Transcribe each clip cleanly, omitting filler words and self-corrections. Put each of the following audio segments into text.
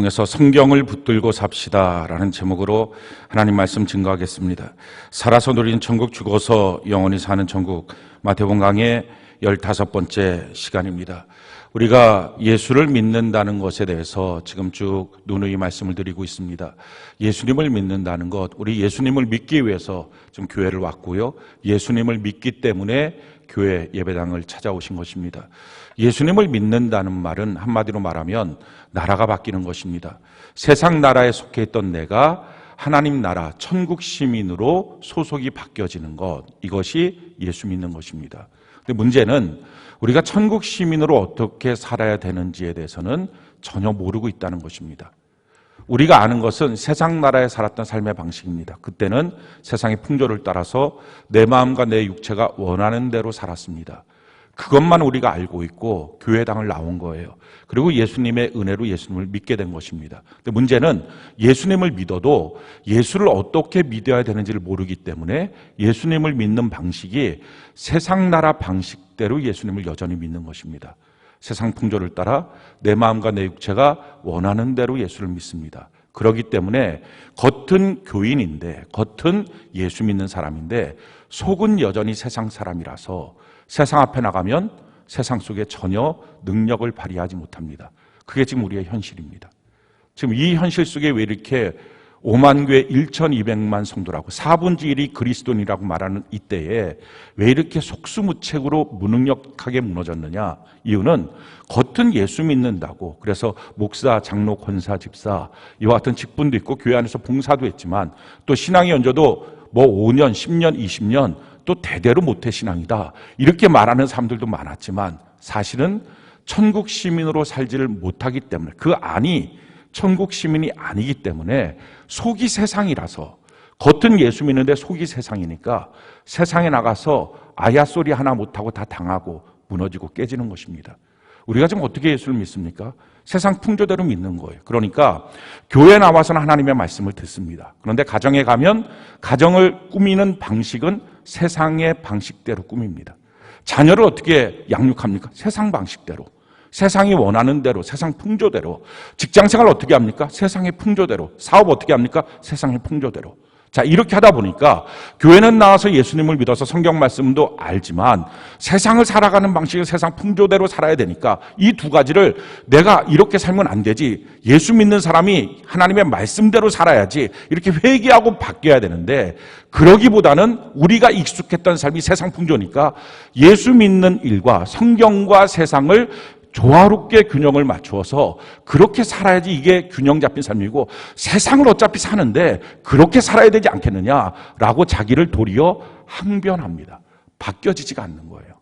통해서 성경을 붙들고 삽시다라는 제목으로 하나님 말씀 증거하겠습니다. 살아서 누리는 천국, 죽어서 영원히 사는 천국, 마태복음 강의 15번째 시간입니다. 우리가 예수를 믿는다는 것에 대해서 지금 쭉 누누이 말씀을 드리고 있습니다. 예수님을 믿는다는 것, 우리 예수님을 믿기 위해서 지금 교회를 왔고요. 예수님을 믿기 때문에 교회 예배당을 찾아오신 것입니다. 예수님을 믿는다는 말은 한마디로 말하면 나라가 바뀌는 것입니다. 세상 나라에 속해 있던 내가 하나님 나라, 천국 시민으로 소속이 바뀌어지는 것, 이것이 예수 믿는 것입니다. 근데 문제는 우리가 천국 시민으로 어떻게 살아야 되는지에 대해서는 전혀 모르고 있다는 것입니다. 우리가 아는 것은 세상 나라에 살았던 삶의 방식입니다. 그때는 세상의 풍조를 따라서 내 마음과 내 육체가 원하는 대로 살았습니다. 그것만 우리가 알고 있고 교회당을 나온 거예요. 그리고 예수님의 은혜로 예수님을 믿게 된 것입니다. 근데 문제는 예수님을 믿어도 예수를 어떻게 믿어야 되는지를 모르기 때문에 예수님을 믿는 방식이 세상 나라 방식대로 예수님을 여전히 믿는 것입니다. 세상 풍조를 따라 내 마음과 내 육체가 원하는 대로 예수를 믿습니다. 그렇기 때문에 겉은 교인인데, 겉은 예수 믿는 사람인데 속은 여전히 세상 사람이라서 세상 앞에 나가면 세상 속에 전혀 능력을 발휘하지 못합니다. 그게 지금 우리의 현실입니다. 지금 이 현실 속에 왜 이렇게 5만 교회 1,200만 성도라고 4분의 1이 그리스도인이라고 말하는 이때에 왜 이렇게 속수무책으로 무능력하게 무너졌느냐? 이유는 겉은 예수 믿는다고, 그래서 목사, 장로, 권사, 집사 이와 같은 직분도 있고 교회 안에서 봉사도 했지만 또 신앙의 연조도 5년, 10년, 20년 또 대대로 모태신앙이다 이렇게 말하는 사람들도 많았지만 사실은 천국 시민으로 살지를 못하기 때문에, 그 안이 천국 시민이 아니기 때문에 속이 세상이라서, 겉은 예수 믿는데 속이 세상이니까 세상에 나가서 아야 소리 하나 못하고 다 당하고 무너지고 깨지는 것입니다. 우리가 지금 어떻게 예수를 믿습니까? 세상 풍조대로 믿는 거예요. 그러니까 교회에 나와서는 하나님의 말씀을 듣습니다. 그런데 가정에 가면 가정을 꾸미는 방식은 세상의 방식대로 꾸밉니다. 자녀를 어떻게 양육합니까? 세상 방식대로, 세상이 원하는 대로, 세상 풍조대로. 직장생활 어떻게 합니까? 세상의 풍조대로. 사업 어떻게 합니까? 세상의 풍조대로. 자, 이렇게 하다 보니까 교회는 나와서 예수님을 믿어서 성경 말씀도 알지만 세상을 살아가는 방식은 세상 풍조대로 살아야 되니까 이 두 가지를 내가 이렇게 살면 안 되지, 예수 믿는 사람이 하나님의 말씀대로 살아야지, 이렇게 회개하고 바뀌어야 되는데, 그러기보다는 우리가 익숙했던 삶이 세상 풍조니까 예수 믿는 일과 성경과 세상을 조화롭게 균형을 맞추어서 그렇게 살아야지 이게 균형 잡힌 삶이고, 세상을 어차피 사는데 그렇게 살아야 되지 않겠느냐라고 자기를 도리어 항변합니다. 바뀌어지지가 않는 거예요.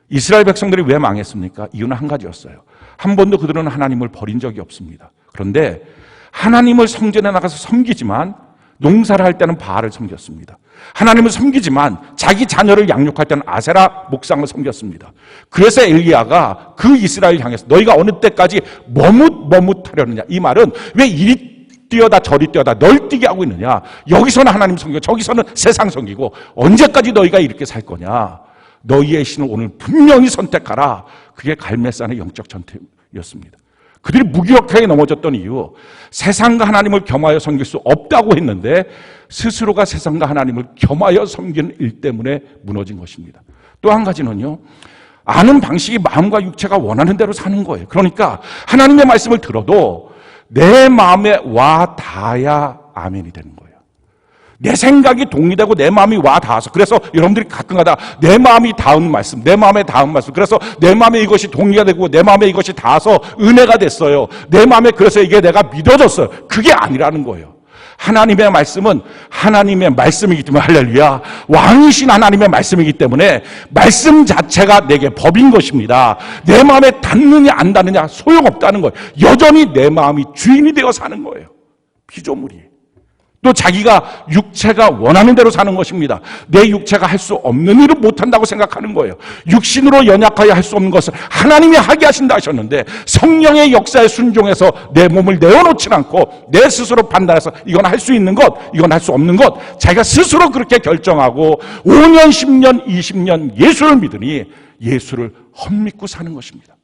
이스라엘 백성들이 왜 망했습니까? 이유는 한 가지였어요. 한 번도 그들은 하나님을 버린 적이 없습니다. 그런데 하나님을 성전에 나가서 섬기지만 농사를 할 때는 바알을 섬겼습니다. 하나님을 섬기지만 자기 자녀를 양육할 때는 아세라 목상을 섬겼습니다. 그래서 엘리야가 그 이스라엘 향해서 너희가 어느 때까지 머뭇하려느냐, 이 말은 왜 이리 뛰어다 저리 뛰어다 널 뛰게 하고 있느냐, 여기서는 하나님 섬기고 저기서는 세상 섬기고 언제까지 너희가 이렇게 살 거냐, 너희의 신을 오늘 분명히 선택하라. 그게 갈멜산의 영적 전투였습니다. 그들이 무기력하게 넘어졌던 이유, 세상과 하나님을 겸하여 섬길 수 없다고 했는데 스스로가 세상과 하나님을 겸하여 섬기는 일 때문에 무너진 것입니다. 또 한 가지는요, 아는 방식이 마음과 육체가 원하는 대로 사는 거예요. 그러니까 하나님의 말씀을 들어도 내 마음에 와 닿아야 아멘이 되는 거예요. 내 생각이 동의되고 내 마음이 와 닿아서, 그래서 여러분들이 가끔가다 내 마음이 닿은 말씀, 내 마음에 닿은 말씀, 그래서 내 마음에 이것이 동의가 되고 내 마음에 이것이 닿아서 은혜가 됐어요, 내 마음에 그래서 이게 내가 믿어졌어요. 그게 아니라는 거예요. 하나님의 말씀은 하나님의 말씀이기 때문에, 할렐루야, 왕이신 하나님의 말씀이기 때문에 말씀 자체가 내게 법인 것입니다. 내 마음에 닿느냐 안 닿느냐 소용없다는 거예요. 여전히 내 마음이 주인이 되어 사는 거예요. 피조물이. 또 자기가 육체가 원하는 대로 사는 것입니다. 내 육체가 할 수 없는 일을 못한다고 생각하는 거예요. 육신으로 연약하여 할 수 없는 것을 하나님이 하게 하신다 하셨는데, 성령의 역사에 순종해서 내 몸을 내어놓지 않고 내 스스로 판단해서 이건 할 수 있는 것, 이건 할 수 없는 것, 자기가 스스로 그렇게 결정하고 5년, 10년, 20년 예수를 믿으니 예수를 헛믿고 사는 것입니다.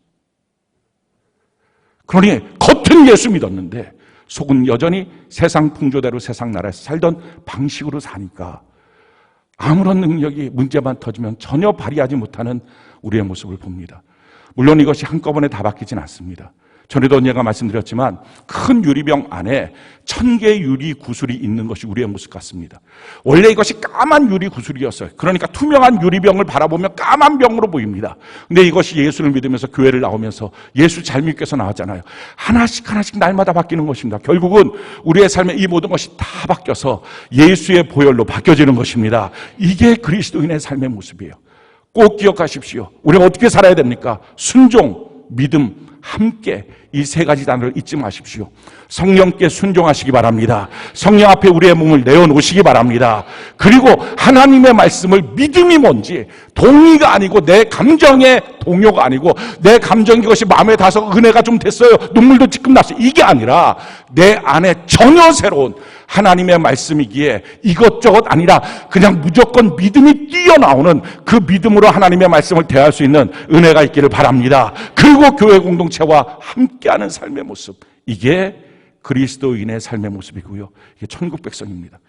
그러니 겉은 예수 믿었는데 속은 여전히 세상 풍조대로 세상 나라에서 살던 방식으로 사니까 아무런 능력이 문제만 터지면 전혀 발휘하지 못하는 우리의 모습을 봅니다. 물론 이것이 한꺼번에 다 바뀌진 않습니다. 전에도 언젠가 말씀드렸지만 큰 유리병 안에 1000개의 유리 구슬이 있는 것이 우리의 모습 같습니다. 원래 이것이 까만 유리 구슬이었어요. 그러니까 투명한 유리병을 바라보면 까만 병으로 보입니다. 근데 이것이 예수를 믿으면서 교회를 나오면서 예수 잘 믿겠어 나왔잖아요. 하나씩 날마다 바뀌는 것입니다. 결국은 우리의 삶에 이 모든 것이 다 바뀌어서 예수의 보혈로 바뀌어지는 것입니다. 이게 그리스도인의 삶의 모습이에요. 꼭 기억하십시오. 우리가 어떻게 살아야 됩니까? 순종, 믿음, 함께 이 세 가지 단어를 잊지 마십시오. 성령께 순종하시기 바랍니다. 성령 앞에 우리의 몸을 내어놓으시기 바랍니다. 그리고 하나님의 말씀을 믿음이 뭔지 동의가 아니고 내 감정의 동요가 아니고 내 감정 이것이 마음에 닿아서 은혜가 좀 됐어요. 눈물도 지금 났어요. 이게 아니라 내 안에 전혀 새로운 하나님의 말씀이기에 이것저것 아니라 그냥 무조건 믿음이 뛰어나오는 그 믿음으로 하나님의 말씀을 대할 수 있는 은혜가 있기를 바랍니다. 그리고 교회 공동체와 함께하는 삶의 모습, 이게 그리스도인의 삶의 모습이고요. 이게 천국 백성입니다.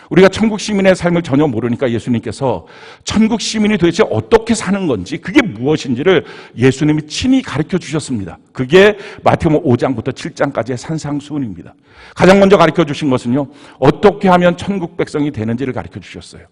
우리가 천국 시민의 삶을 전혀 모르니까 예수님께서 천국 시민이 도대체 어떻게 사는 건지 그게 무엇인지를 예수님이 친히 가르쳐 주셨습니다. 그게 마태복음 5장부터 7장까지의 산상수훈입니다. 가장 먼저 가르쳐 주신 것은요, 어떻게 하면 천국 백성이 되는지를 가르쳐 주셨어요.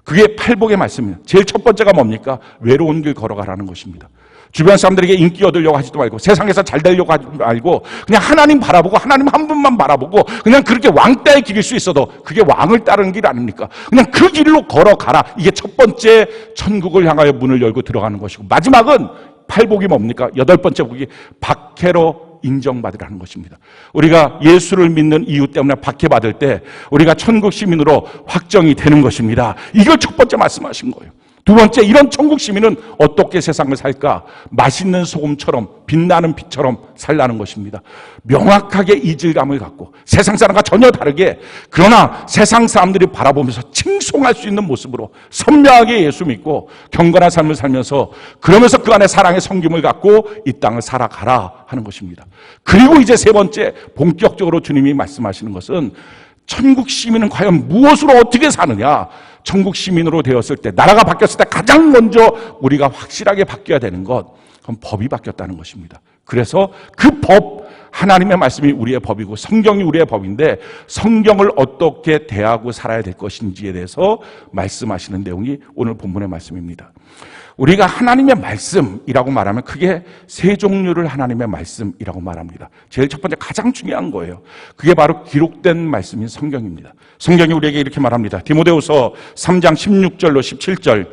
그게 팔복의 말씀입니다. 제일 첫 번째가 뭡니까? 외로운 길 걸어가라는 것입니다. 주변 사람들에게 인기 얻으려고 하지도 말고 세상에서 잘 되려고 하지 말고 그냥 하나님 바라보고 하나님 한 분만 바라보고 그냥 그렇게 왕따의 길일 수 있어도 그게 왕을 따르는 길 아닙니까? 그냥 그 길로 걸어가라. 이게 첫 번째 천국을 향하여 문을 열고 들어가는 것이고, 마지막은 팔복이 뭡니까? 8번째 복이 박해로 인정받으라는 것입니다. 우리가 예수를 믿는 이유 때문에 박해받을 때 우리가 천국 시민으로 확정이 되는 것입니다. 이걸 첫 번째 말씀하신 거예요. 두 번째, 이런 천국 시민은 어떻게 세상을 살까? 맛있는 소금처럼 빛나는 빛처럼 살라는 것입니다. 명확하게 이질감을 갖고 세상 사람과 전혀 다르게, 그러나 세상 사람들이 바라보면서 칭송할 수 있는 모습으로 선명하게 예수 믿고 경건한 삶을 살면서 그러면서 그 안에 사랑의 성김을 갖고 이 땅을 살아가라 하는 것입니다. 그리고 이제 세 번째, 본격적으로 주님이 말씀하시는 것은 천국 시민은 과연 무엇으로 어떻게 사느냐? 천국 시민으로 되었을 때, 나라가 바뀌었을 때 가장 먼저 우리가 확실하게 바뀌어야 되는 것, 그건 법이 바뀌었다는 것입니다. 그래서 그 법, 하나님의 말씀이 우리의 법이고 성경이 우리의 법인데 성경을 어떻게 대하고 살아야 될 것인지에 대해서 말씀하시는 내용이 오늘 본문의 말씀입니다. 우리가 하나님의 말씀이라고 말하면 크게 세 종류를 하나님의 말씀이라고 말합니다. 제일 첫 번째, 가장 중요한 거예요. 그게 바로 기록된 말씀인 성경입니다. 성경이 우리에게 이렇게 말합니다. 디모데후서 3장 16절로 17절,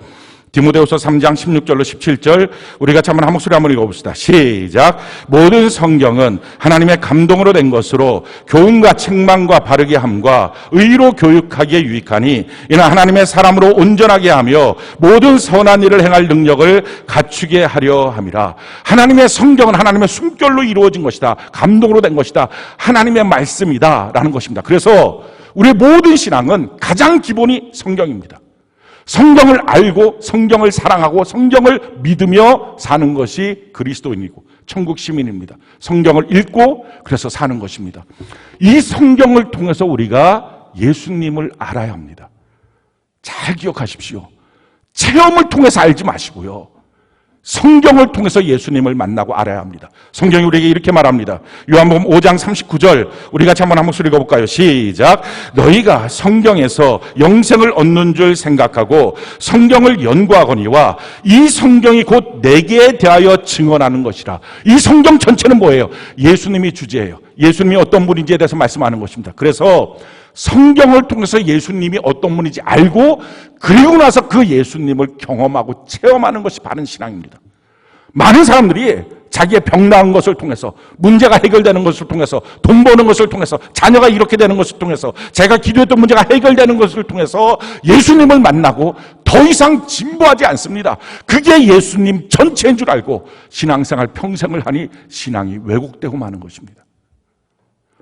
디모데후서 3장 16절로 17절, 우리 같이 한번 한 목소리 한번 읽어봅시다. 시작. 모든 성경은 하나님의 감동으로 된 것으로 교훈과 책망과 바르게 함과 의로 교육하기에 유익하니 이는 하나님의 사람으로 온전하게 하며 모든 선한 일을 행할 능력을 갖추게 하려 함이라. 하나님의 성경은 하나님의 숨결로 이루어진 것이다. 감동으로 된 것이다. 하나님의 말씀이다 라는 것입니다. 그래서 우리의 모든 신앙은 가장 기본이 성경입니다. 성경을 알고 성경을 사랑하고 성경을 믿으며 사는 것이 그리스도인이고 천국 시민입니다. 성경을 읽고 그래서 사는 것입니다. 이 성경을 통해서 우리가 예수님을 알아야 합니다. 잘 기억하십시오. 체험을 통해서 알지 마시고요, 성경을 통해서 예수님을 만나고 알아야 합니다. 성경이 우리에게 이렇게 말합니다. 요한복음 5장 39절, 우리 같이 한번 한 목소리 읽어볼까요? 시작. 너희가 성경에서 영생을 얻는 줄 생각하고 성경을 연구하거니와 이 성경이 곧 내게 대하여 증언하는 것이라. 이 성경 전체는 뭐예요? 예수님이 주제예요. 예수님이 어떤 분인지에 대해서 말씀하는 것입니다. 그래서 성경을 통해서 예수님이 어떤 분인지 알고 그리고 나서 그 예수님을 경험하고 체험하는 것이 바른 신앙입니다. 많은 사람들이 자기의 병 나은 것을 통해서, 문제가 해결되는 것을 통해서, 돈 버는 것을 통해서, 자녀가 이렇게 되는 것을 통해서, 제가 기도했던 문제가 해결되는 것을 통해서 예수님을 만나고 더 이상 진보하지 않습니다. 그게 예수님 전체인 줄 알고 신앙생활 평생을 하니 신앙이 왜곡되고 마는 것입니다.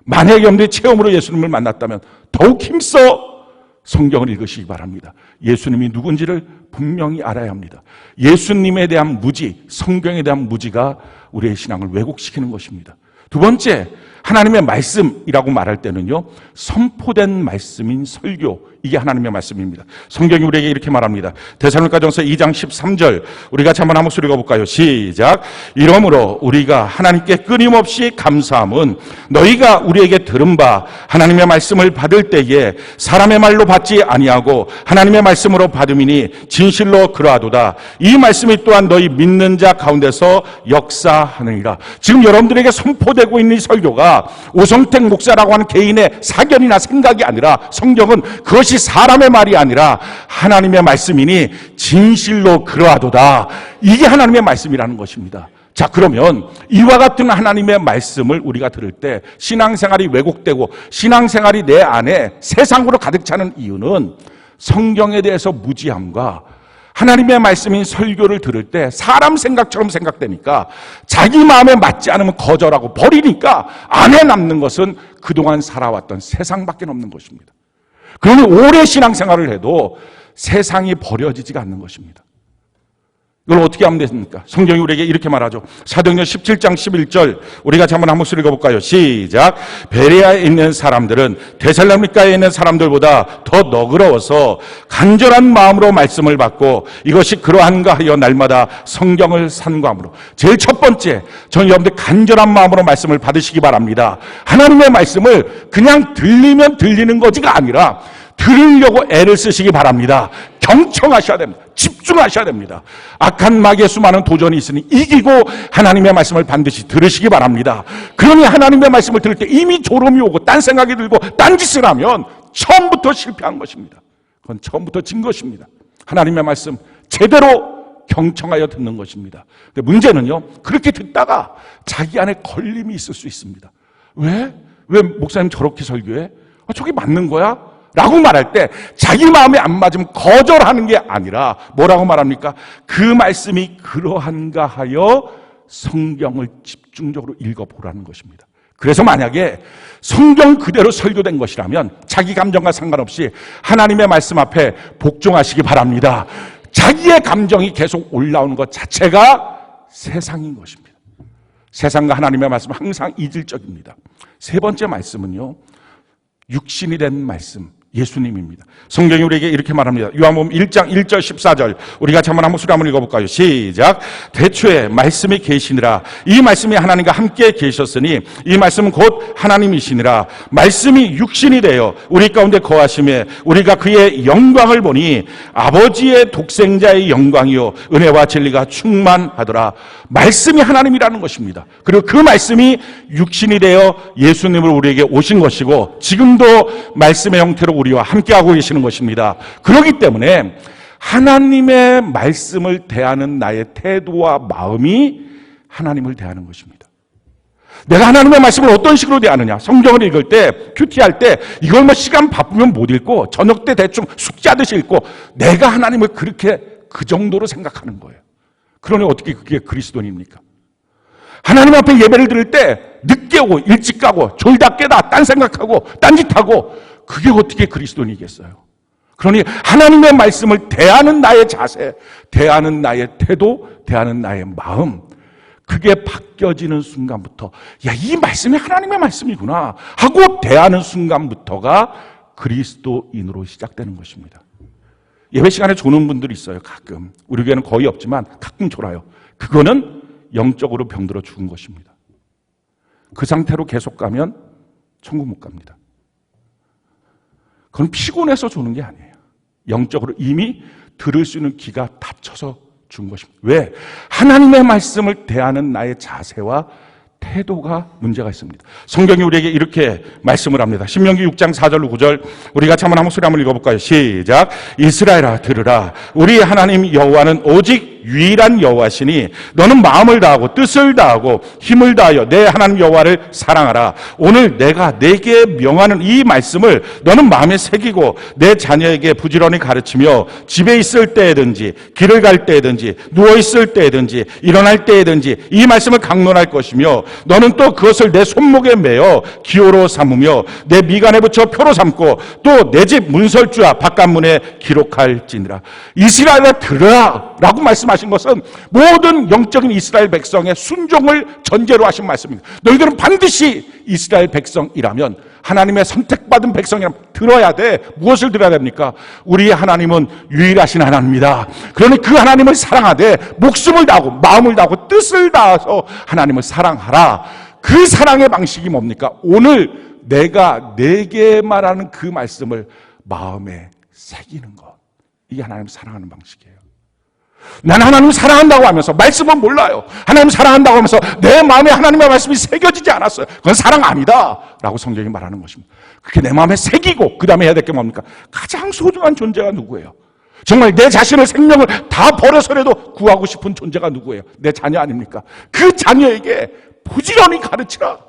만약에 여러분들이 체험으로 예수님을 만났다면 더욱 힘써 성경을 읽으시기 바랍니다. 예수님이 누군지를 분명히 알아야 합니다. 예수님에 대한 무지, 성경에 대한 무지가 우리의 신앙을 왜곡시키는 것입니다. 두 번째, 하나님의 말씀이라고 말할 때는요, 선포된 말씀인 설교, 이게 하나님의 말씀입니다. 성경이 우리에게 이렇게 말합니다. 데살로니가전서 2장 13절, 우리 같이 한번 한 목소리 읽어볼까요? 시작. 이러므로 우리가 하나님께 끊임없이 감사함은 너희가 우리에게 들은 바 하나님의 말씀을 받을 때에 사람의 말로 받지 아니하고 하나님의 말씀으로 받음이니 진실로 그러하도다. 이 말씀이 또한 너희 믿는 자 가운데서 역사하느니라. 지금 여러분들에게 선포되고 있는 이 설교가 오성택 목사라고 하는 개인의 사견이나 생각이 아니라, 성경은 그것이 사람의 말이 아니라 하나님의 말씀이니 진실로 그러하도다. 이게 하나님의 말씀이라는 것입니다. 자, 그러면 이와 같은 하나님의 말씀을 우리가 들을 때 신앙생활이 왜곡되고 신앙생활이 내 안에 세상으로 가득 차는 이유는 성경에 대해서 무지함과 하나님의 말씀인 설교를 들을 때 사람 생각처럼 생각되니까 자기 마음에 맞지 않으면 거절하고 버리니까 안에 남는 것은 그동안 살아왔던 세상밖에 없는 것입니다. 그러니 오래 신앙생활을 해도 세상이 버려지지가 않는 것입니다. 이걸 어떻게 하면 됩니까? 성경이 우리에게 이렇게 말하죠. 사도행전 17장 11절, 우리가 한번 한 목소리 읽어볼까요? 시작. 베레아에 있는 사람들은 데살로니가에 있는 사람들보다 더 너그러워서 간절한 마음으로 말씀을 받고 이것이 그러한가 하여 날마다 성경을 산구함으로. 제일 첫 번째, 저는 여러분들 간절한 마음으로 말씀을 받으시기 바랍니다. 하나님의 말씀을 그냥 들리면 들리는 거지가 아니라 들으려고 애를 쓰시기 바랍니다. 경청하셔야 됩니다. 집중하셔야 됩니다. 악한 마귀의 수많은 도전이 있으니 이기고 하나님의 말씀을 반드시 들으시기 바랍니다. 그러니 하나님의 말씀을 들을 때 이미 졸음이 오고 딴 생각이 들고 딴짓을 하면 처음부터 실패한 것입니다. 그건 처음부터 진 것입니다. 하나님의 말씀 제대로 경청하여 듣는 것입니다. 근데 문제는요, 그렇게 듣다가 자기 안에 걸림이 있을 수 있습니다. 왜 목사님 저렇게 설교해? 저게 맞는 거야? 라고 말할 때 자기 마음에 안 맞으면 거절하는 게 아니라 뭐라고 말합니까? 그 말씀이 그러한가 하여 성경을 집중적으로 읽어보라는 것입니다. 그래서 만약에 성경 그대로 설교된 것이라면 자기 감정과 상관없이 하나님의 말씀 앞에 복종하시기 바랍니다. 자기의 감정이 계속 올라오는 것 자체가 세상인 것입니다. 세상과 하나님의 말씀은 항상 이질적입니다. 세 번째 말씀은요, 육신이 된 말씀, 예수님입니다. 성경이 우리에게 이렇게 말합니다. 요한복음 1장 1절 14절, 우리 같이 한번 목소리 한번 읽어볼까요? 시작. 태초에 말씀이 계시니라. 이 말씀이 하나님과 함께 계셨으니 이 말씀은 곧 하나님이시니라. 말씀이 육신이 되어 우리 가운데 거하심에 우리가 그의 영광을 보니 아버지의 독생자의 영광이요 은혜와 진리가 충만하더라. 말씀이 하나님이라는 것입니다. 그리고 그 말씀이 육신이 되어 예수님을 우리에게 오신 것이고 지금도 말씀의 형태로 우리와 함께하고 계시는 것입니다. 그렇기 때문에 하나님의 말씀을 대하는 나의 태도와 마음이 하나님을 대하는 것입니다. 내가 하나님의 말씀을 어떤 식으로 대하느냐? 성경을 읽을 때, 큐티할 때 이걸 시간 바쁘면 못 읽고 저녁 때 대충 숙제하듯이 읽고 내가 하나님을 그렇게 그 정도로 생각하는 거예요. 그러니 어떻게 그게 그리스도인입니까? 하나님 앞에 예배를 드릴 때 늦게 오고 일찍 가고 졸다 깨다 딴 생각하고 딴짓하고 그게 어떻게 그리스도인이겠어요? 그러니 하나님의 말씀을 대하는 나의 자세, 대하는 나의 태도, 대하는 나의 마음, 그게 바뀌어지는 순간부터 이 말씀이 하나님의 말씀이구나 하고 대하는 순간부터가 그리스도인으로 시작되는 것입니다. 예배 시간에 조는 분들이 있어요. 가끔. 우리 교회는 거의 없지만 가끔 졸아요. 그거는 영적으로 병들어 죽은 것입니다. 그 상태로 계속 가면 천국 못 갑니다. 그건 피곤해서 조는 게 아니에요. 영적으로 이미 들을 수 있는 귀가 닫혀서 죽은 것입니다. 왜? 하나님의 말씀을 대하는 나의 자세와 태도가 문제가 있습니다. 성경이 우리에게 이렇게 말씀을 합니다. 신명기 6장 4절로 9절, 우리 같이 한번 목소리 한번 읽어볼까요? 시작. 이스라엘아 들으라. 우리 하나님 여호와는 오직 유일한 여호와시니 너는 마음을 다하고 뜻을 다하고 힘을 다하여 내 하나님 여호와를 사랑하라. 오늘 내가 내게 명하는 이 말씀을 너는 마음에 새기고 내 자녀에게 부지런히 가르치며 집에 있을 때든지 길을 갈 때든지 누워 있을 때든지 일어날 때든지 이 말씀을 강론할 것이며 너는 또 그것을 내 손목에 매어 기호로 삼으며 내 미간에 붙여 표로 삼고 또 내 집 문설주와 바깥문에 기록할지니라. 이스라엘아 들으라 라고 말씀하십니다. 말씀하신 것은 모든 영적인 이스라엘 백성의 순종을 전제로 하신 말씀입니다. 너희들은 반드시 이스라엘 백성이라면, 하나님의 선택받은 백성이라면 들어야 돼. 무엇을 들어야 됩니까? 우리의 하나님은 유일하신 하나님이다. 그러니 그 하나님을 사랑하되 목숨을 다하고 마음을 다하고 뜻을 다해서 하나님을 사랑하라. 그 사랑의 방식이 뭡니까? 오늘 내가 내게 말하는 그 말씀을 마음에 새기는 것. 이게 하나님을 사랑하는 방식이에요. 나는 하나님을 사랑한다고 하면서 말씀은 몰라요. 하나님을 사랑한다고 하면서 내 마음에 하나님의 말씀이 새겨지지 않았어요. 그건 사랑 아니다 라고 성경이 말하는 것입니다. 그렇게 내 마음에 새기고 그 다음에 해야 될 게 뭡니까? 가장 소중한 존재가 누구예요? 정말 내 자신의 생명을 다 버려서라도 구하고 싶은 존재가 누구예요? 내 자녀 아닙니까? 그 자녀에게 부지런히 가르치라.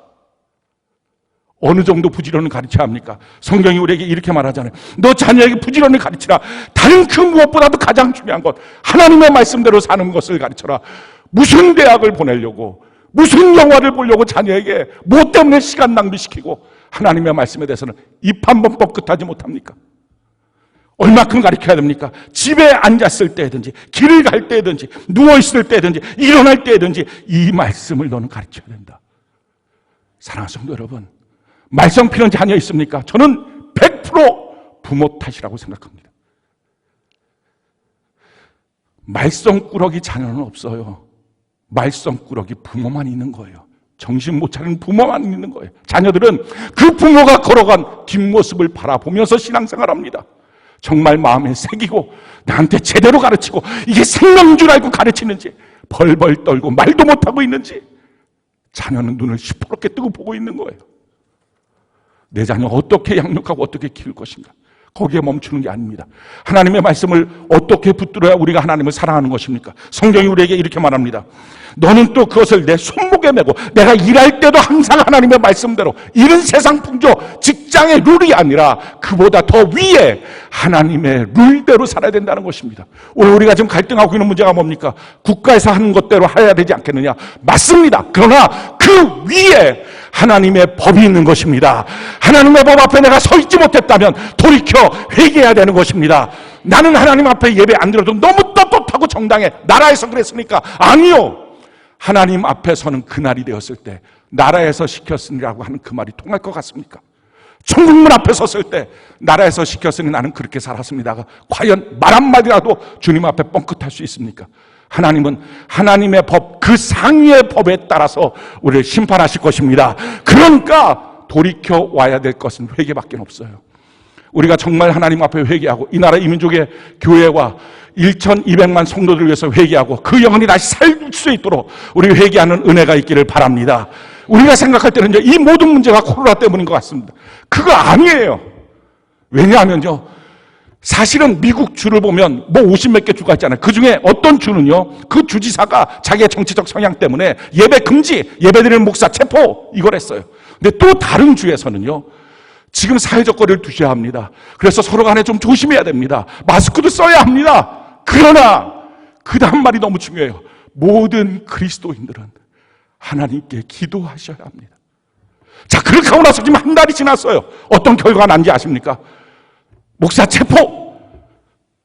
어느 정도 부지런히 가르쳐야 합니까? 성경이 우리에게 이렇게 말하잖아요. 너 자녀에게 부지런히 가르치라. 다른 그 무엇보다도 가장 중요한 것, 하나님의 말씀대로 사는 것을 가르쳐라. 무슨 대학을 보내려고, 무슨 영화를 보려고 자녀에게 뭐 때문에 시간 낭비시키고 하나님의 말씀에 대해서는 입 한 번 뻥끗하지 못합니까? 얼마큼 가르쳐야 됩니까? 집에 앉았을 때든지, 길을 갈 때든지, 누워있을 때든지, 일어날 때든지 이 말씀을 너는 가르쳐야 된다. 사랑하는 성도 여러분, 말썽 피는 자녀 있습니까? 저는 100% 부모 탓이라고 생각합니다. 말썽꾸러기 자녀는 없어요. 말썽꾸러기 부모만 있는 거예요. 정신 못 차리는 부모만 있는 거예요. 자녀들은 그 부모가 걸어간 뒷모습을 바라보면서 신앙생활합니다. 정말 마음에 새기고 나한테 제대로 가르치고 이게 생명인 줄 알고 가르치는지, 벌벌 떨고 말도 못하고 있는지 자녀는 눈을 시퍼렇게 뜨고 보고 있는 거예요. 내 자녀 어떻게 양육하고 어떻게 키울 것인가, 거기에 멈추는 게 아닙니다. 하나님의 말씀을 어떻게 붙들어야 우리가 하나님을 사랑하는 것입니까? 성경이 우리에게 이렇게 말합니다. 너는 또 그것을 내 손목에 메고, 내가 일할 때도 항상 하나님의 말씀대로, 이런 세상 풍조, 직장의 룰이 아니라 그보다 더 위에 하나님의 룰대로 살아야 된다는 것입니다. 오늘 우리가 지금 갈등하고 있는 문제가 뭡니까? 국가에서 하는 것대로 해야 되지 않겠느냐? 맞습니다. 그러나 그 위에 하나님의 법이 있는 것입니다. 하나님의 법 앞에 내가 서 있지 못했다면 돌이켜 회개해야 되는 것입니다. 나는 하나님 앞에 예배 안 드려도 너무 떳떳하고 정당해, 나라에서 그랬으니까. 아니요. 하나님 앞에 서는 그날이 되었을 때 나라에서 시켰으니라고 하는 그 말이 통할 것 같습니까? 천국문 앞에 섰을 때 나라에서 시켰으니 나는 그렇게 살았습니다가 과연 말 한마디라도 주님 앞에 뻥끗할 수 있습니까? 하나님은 하나님의 법, 그 상위의 법에 따라서 우리를 심판하실 것입니다. 그러니까 돌이켜 와야 될 것은 회개밖에 없어요. 우리가 정말 하나님 앞에 회개하고 이 나라 이민족의 교회와 1,200만 성도들을 위해서 회개하고 그 영혼이 다시 살 수 있도록 우리 회개하는 은혜가 있기를 바랍니다. 우리가 생각할 때는 이 모든 문제가 코로나 때문인 것 같습니다. 그거 아니에요. 왜냐하면요, 사실은 미국 주를 보면 뭐 50몇 개 주가 있잖아요. 그 중에 어떤 주는요, 그 주지사가 자기의 정치적 성향 때문에 예배 금지, 예배드리는 목사 체포 이걸 했어요. 근데 또 다른 주에서는요, 지금 사회적 거리를 두셔야 합니다. 그래서 서로 간에 좀 조심해야 됩니다. 마스크도 써야 합니다. 그러나 그 다음 말이 너무 중요해요. 모든 그리스도인들은 하나님께 기도하셔야 합니다. 자, 그렇게 하고 나서 지금 한 달이 지났어요. 어떤 결과가 난지 아십니까? 목사 체포,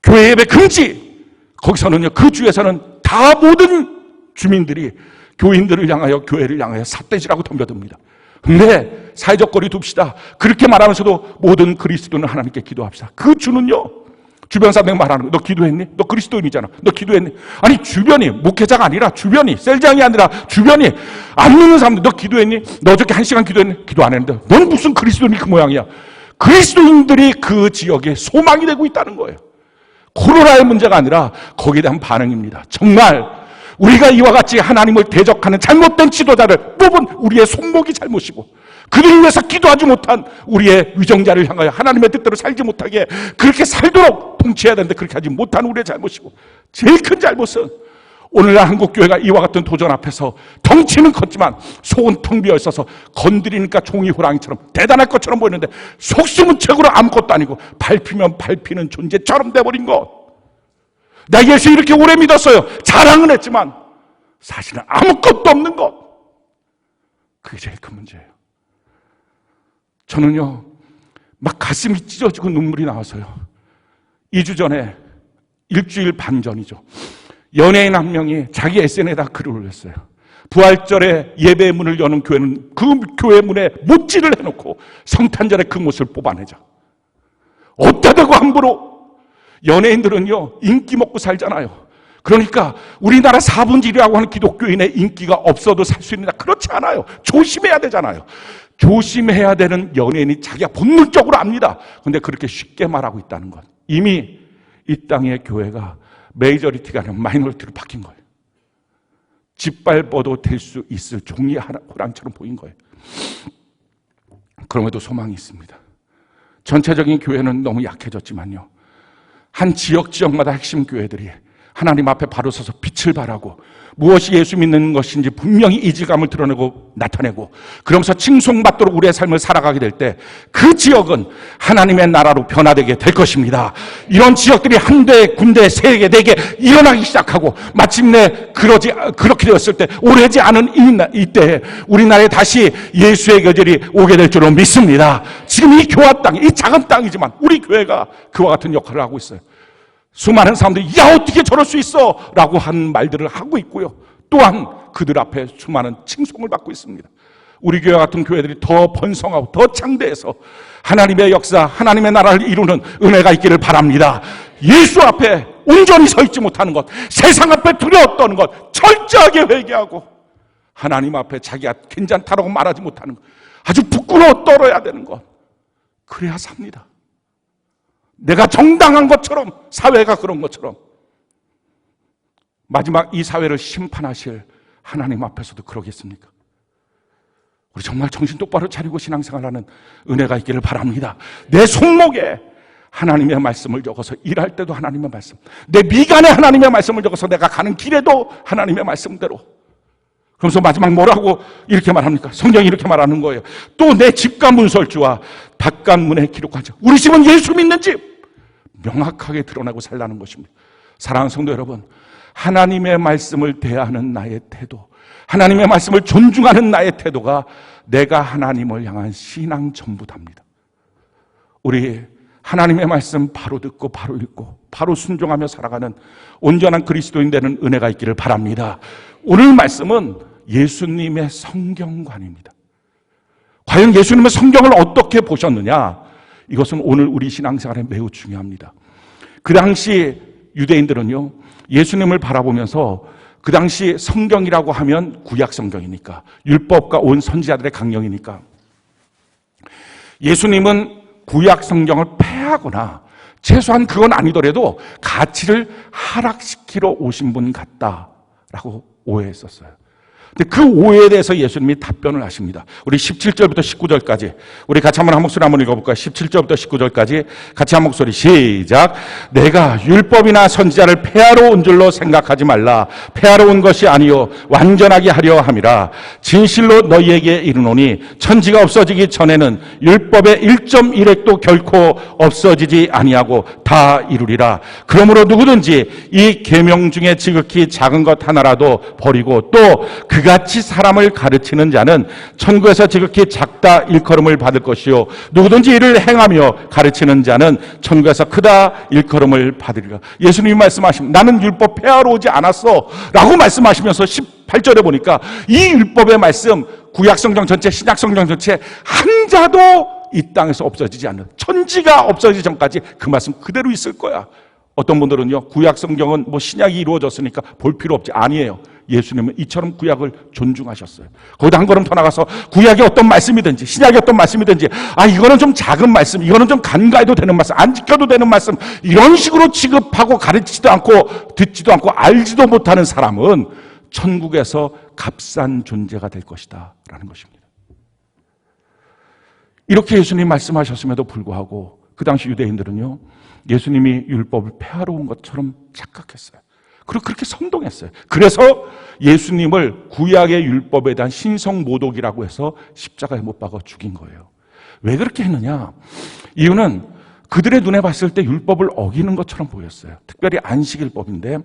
교회 예배 금지. 거기서는요, 그 주에서는 다 모든 주민들이 교인들을 향하여, 교회를 향하여 삿대질하고 덤벼듭니다. 근데 사회적 거리 둡시다. 그렇게 말하면서도 모든 그리스도는 하나님께 기도합시다. 그 주는요, 주변 사람들 말하는 거, 너 기도했니? 너 그리스도인이잖아. 너 기도했니? 아니, 주변이, 목회자가 아니라 주변이, 셀장이 아니라 주변이, 안 믿는 사람들, 너 기도했니? 너 어저께 1시간 기도했니? 기도 안 했는데 넌 무슨 그리스도인이 그 모양이야? 그리스도인들이 그 지역에 소망이 되고 있다는 거예요. 코로나의 문제가 아니라 거기에 대한 반응입니다. 정말 우리가 이와 같이 하나님을 대적하는 잘못된 지도자를 뽑은 우리의 손목이 잘못이고, 그들을 위해서 기도하지 못한 우리의 위정자를 향하여 하나님의 뜻대로 살지 못하게 그렇게 살도록 통치해야 되는데 그렇게 하지 못한 우리의 잘못이고, 제일 큰 잘못은 오늘날 한국교회가 이와 같은 도전 앞에서 덩치는 컸지만 속은 텅 비어 있어서 건드리니까 종이 호랑이처럼 대단할 것처럼 보이는데 속심은 책으로 아무것도 아니고 밟히면 밟히는 존재처럼 돼버린 것. 나 예수 이렇게 오래 믿었어요. 자랑은 했지만 사실은 아무것도 없는 것. 그게 제일 큰 문제예요. 저는요, 막 가슴이 찢어지고 눈물이 나와서요, 2주 전에, 일주일 반 전이죠, 연예인 한 명이 자기 SNS에다 글을 올렸어요. 부활절에 예배 문을 여는 교회는 그 교회 문에 못질을 해놓고 성탄절에 그 못을 뽑아내자. 어디다 대고 함부로. 연예인들은요 인기 먹고 살잖아요. 그러니까 우리나라 4분의 1이라고 하는 기독교인의 인기가 없어도 살 수 있느냐? 그렇지 않아요. 조심해야 되잖아요. 조심해야 되는 연예인이 자기가 본능적으로 압니다. 그런데 그렇게 쉽게 말하고 있다는 건 이미 이 땅의 교회가 메이저리티가 아니라 마이너리티로 바뀐 거예요. 짓밟아도 될 수 있을 종이 호랑이처럼 보인 거예요. 그럼에도 소망이 있습니다. 전체적인 교회는 너무 약해졌지만요, 한 지역마다 핵심 교회들이 하나님 앞에 바로 서서 빛을 발하고 무엇이 예수 믿는 것인지 분명히 이질감을 드러내고 나타내고 그러면서 칭송받도록 우리의 삶을 살아가게 될 때 그 지역은 하나님의 나라로 변화되게 될 것입니다. 이런 지역들이 한 대, 군대, 세 개, 네 개 일어나기 시작하고 마침내 그렇게 되었을 때 오래지 않은 이때에 우리나라에 다시 예수의 계절이 오게 될 줄로 믿습니다. 지금 이 교화 땅, 이 작은 땅이지만 우리 교회가 그와 같은 역할을 하고 있어요. 수많은 사람들이 야 어떻게 저럴 수 있어 라고 하는 말들을 하고 있고요, 또한 그들 앞에 수많은 칭송을 받고 있습니다. 우리 교회 같은 교회들이 더 번성하고 더 창대해서 하나님의 역사, 하나님의 나라를 이루는 은혜가 있기를 바랍니다. 예수 앞에 온전히 서 있지 못하는 것, 세상 앞에 두려워 떠는 것 철저하게 회개하고 하나님 앞에 자기가 괜찮다라고 말하지 못하는 것, 아주 부끄러워 떨어야 되는 것, 그래야 삽니다. 내가 정당한 것처럼, 사회가 그런 것처럼 마지막 이 사회를 심판하실 하나님 앞에서도 그러겠습니까? 우리 정말 정신 똑바로 차리고 신앙생활하는 은혜가 있기를 바랍니다. 내 손목에 하나님의 말씀을 적어서 일할 때도 하나님의 말씀, 내 미간에 하나님의 말씀을 적어서 내가 가는 길에도 하나님의 말씀대로. 그러면서 마지막 뭐라고 이렇게 말합니까? 성경이 이렇게 말하는 거예요. 또 내 집과 문설주와 바깥문에 기록하자. 우리 집은 예수 믿는 집, 명확하게 드러나고 살라는 것입니다. 사랑하는 성도 여러분, 하나님의 말씀을 대하는 나의 태도, 하나님의 말씀을 존중하는 나의 태도가 내가 하나님을 향한 신앙 전부답니다. 우리 하나님의 말씀 바로 듣고 바로 읽고 바로 순종하며 살아가는 온전한 그리스도인 되는 은혜가 있기를 바랍니다. 오늘 말씀은 예수님의 성경관입니다. 과연 예수님의 성경을 어떻게 보셨느냐? 이것은 오늘 우리 신앙생활에 매우 중요합니다. 그 당시 유대인들은요, 예수님을 바라보면서 그 당시 성경이라고 하면 구약 성경이니까, 율법과 온 선지자들의 강령이니까 예수님은 구약 성경을 폐하거나 최소한 그건 아니더라도 가치를 하락시키러 오신 분 같다라고 오해했었어요. 근데 그 오해에 대해서 예수님이 답변을 하십니다. 우리 17절부터 19절까지 우리 같이 한 목소리 한번 읽어볼까요? 17절부터 19절까지 같이 한 목소리 시작. 내가 율법이나 선지자를 폐하러 온 줄로 생각하지 말라. 폐하러 온 것이 아니요 완전하게 하려 함이라. 진실로 너희에게 이르노니 천지가 없어지기 전에는 율법의 1.1획도 결코 없어지지 아니하고 다 이루리라. 그러므로 누구든지 이 계명 중에 지극히 작은 것 하나라도 버리고 또 그같이 사람을 가르치는 자는 천국에서 지극히 작다 일컬음을 받을 것이요 누구든지 이를 행하며 가르치는 자는 천국에서 크다 일컬음을 받으리라. 예수님이 말씀하십니다. 나는 율법 폐하러 오지 않았어 라고 말씀하시면서 18절에 보니까 이 율법의 말씀, 구약성경 전체, 신약성경 전체 한 자도 이 땅에서 없어지지 않는, 천지가 없어지기 전까지 그 말씀 그대로 있을 거야. 어떤 분들은요, 구약 성경은 뭐 신약이 이루어졌으니까 볼 필요 없지. 아니에요. 예수님은 이처럼 구약을 존중하셨어요. 거기다 한 걸음 더 나가서 구약이 어떤 말씀이든지 신약이 어떤 말씀이든지 이거는 좀 작은 말씀, 이거는 좀 간과해도 되는 말씀, 안 지켜도 되는 말씀, 이런 식으로 취급하고 가르치지도 않고 듣지도 않고 알지도 못하는 사람은 천국에서 값싼 존재가 될 것이다 라는 것입니다. 이렇게 예수님 말씀하셨음에도 불구하고 그 당시 유대인들은요, 예수님이 율법을 폐하러 온 것처럼 착각했어요. 그리고 그렇게 선동했어요. 그래서 예수님을 구약의 율법에 대한 신성모독이라고 해서 십자가에 못 박아 죽인 거예요. 왜 그렇게 했느냐? 이유는 그들의 눈에 봤을 때 율법을 어기는 것처럼 보였어요. 특별히 안식일법인데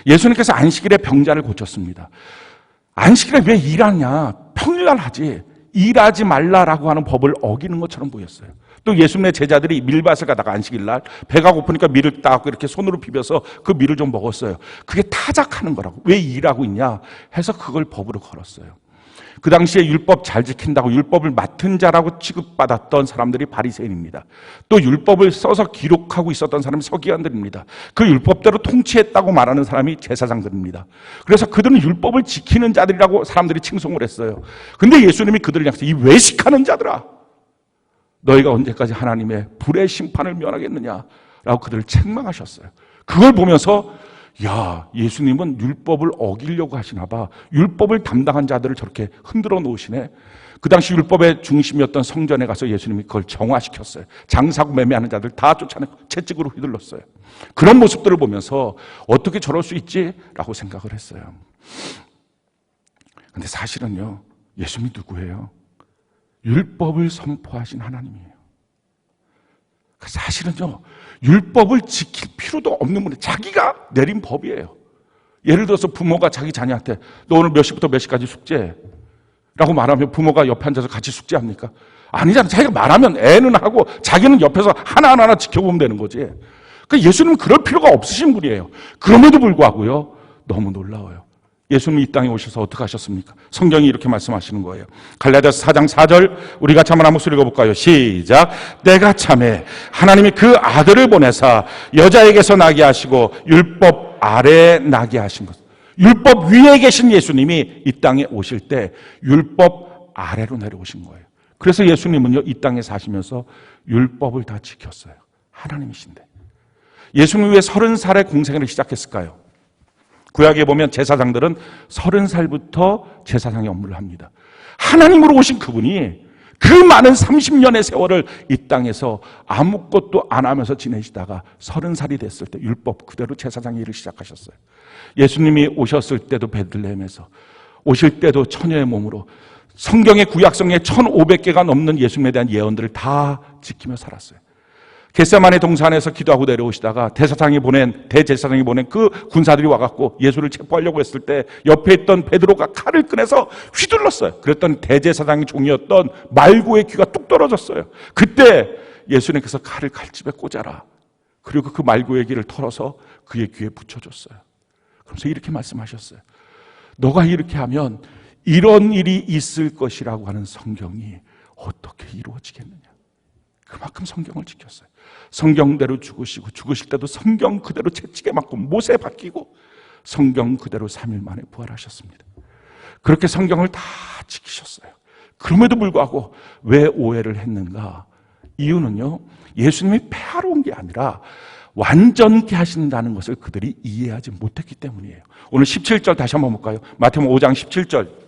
예수님께서 안식일에 병자를 고쳤습니다. 안식일에 왜 일하냐? 평일날 하지. 일하지 말라라고 하는 법을 어기는 것처럼 보였어요. 또 예수님의 제자들이 밀밭을 가다가 안식일날 배가 고프니까 밀을 따갖고 이렇게 손으로 비벼서 그 밀을 좀 먹었어요. 그게 타작하는 거라고. 왜 일하고 있냐 해서 그걸 법으로 걸었어요. 그 당시에 율법 잘 지킨다고 율법을 맡은 자라고 취급받았던 사람들이 바리새인입니다. 또 율법을 써서 기록하고 있었던 사람이 서기관들입니다. 그 율법대로 통치했다고 말하는 사람이 제사장들입니다. 그래서 그들은 율법을 지키는 자들이라고 사람들이 칭송을 했어요. 근데 예수님이 그들을 향해서 이 외식하는 자들아, 너희가 언제까지 하나님의 불의 심판을 면하겠느냐라고 그들을 책망하셨어요. 그걸 보면서 야, 예수님은 율법을 어기려고 하시나 봐. 율법을 담당한 자들을 저렇게 흔들어 놓으시네. 그 당시 율법의 중심이었던 성전에 가서 예수님이 그걸 정화시켰어요. 장사고 매매하는 자들 다 쫓아내고 채찍으로 휘둘렀어요. 그런 모습들을 보면서 어떻게 저럴 수 있지라고 생각을 했어요. 근데 사실은요, 예수님이 누구예요? 율법을 선포하신 하나님이에요. 사실은요, 율법을 지킬 필요도 없는 분이 자기가 내린 법이에요. 예를 들어서 부모가 자기 자녀한테 너 오늘 몇 시부터 몇 시까지 숙제해 라고 말하면 부모가 옆에 앉아서 같이 숙제합니까? 아니잖아. 자기가 말하면 애는 하고 자기는 옆에서 하나하나 지켜보면 되는 거지. 그러니까 예수님은 그럴 필요가 없으신 분이에요. 그럼에도 불구하고요, 너무 놀라워요. 예수님이 이 땅에 오셔서 어떻게 하셨습니까? 성경이 이렇게 말씀하시는 거예요. 갈라디아서 4장 4절 우리 같이 한번 한 목소리 읽어볼까요? 시작. 때가 참에 하나님이 그 아들을 보내사 여자에게서 나게 하시고 율법 아래에 나게 하신 것. 율법 위에 계신 예수님이 이 땅에 오실 때 율법 아래로 내려오신 거예요. 그래서 예수님은요, 이 땅에 사시면서 율법을 다 지켰어요. 하나님이신데. 예수님 왜 30살에 공생애를 시작했을까요? 구약에 보면 제사장들은 30살부터 제사장의 업무를 합니다. 하나님으로 오신 그분이 그 많은 30년의 세월을 이 땅에서 아무것도 안 하면서 지내시다가 30살이 됐을 때 율법 그대로 제사장의 일을 시작하셨어요. 예수님이 오셨을 때도 베들레헴에서, 오실 때도 처녀의 몸으로 성경의 구약성에 1500개가 넘는 예수님에 대한 예언들을 다 지키며 살았어요. 겟세마네 동산에서 기도하고 내려오시다가 대제사장이 보낸 그 군사들이 와갖고 예수를 체포하려고 했을 때 옆에 있던 베드로가 칼을 꺼내서 휘둘렀어요. 그랬더니 대제사장의 종이었던 말고의 귀가 뚝 떨어졌어요. 그때 예수님께서 칼을 칼집에 꽂아라. 그리고 그 말고의 귀를 털어서 그의 귀에 붙여줬어요. 그러면서 이렇게 말씀하셨어요. 너가 이렇게 하면 이런 일이 있을 것이라고 하는 성경이 어떻게 이루어지겠느냐. 그만큼 성경을 지켰어요. 성경대로 죽으시고 죽으실 때도 성경 그대로 채찍에 맞고 못에 박히고 성경 그대로 3일 만에 부활하셨습니다. 그렇게 성경을 다 지키셨어요. 그럼에도 불구하고 왜 오해를 했는가? 이유는요, 예수님이 폐하러 온 게 아니라 완전케 하신다는 것을 그들이 이해하지 못했기 때문이에요. 오늘 17절 다시 한번 볼까요? 마태복음 5장 17절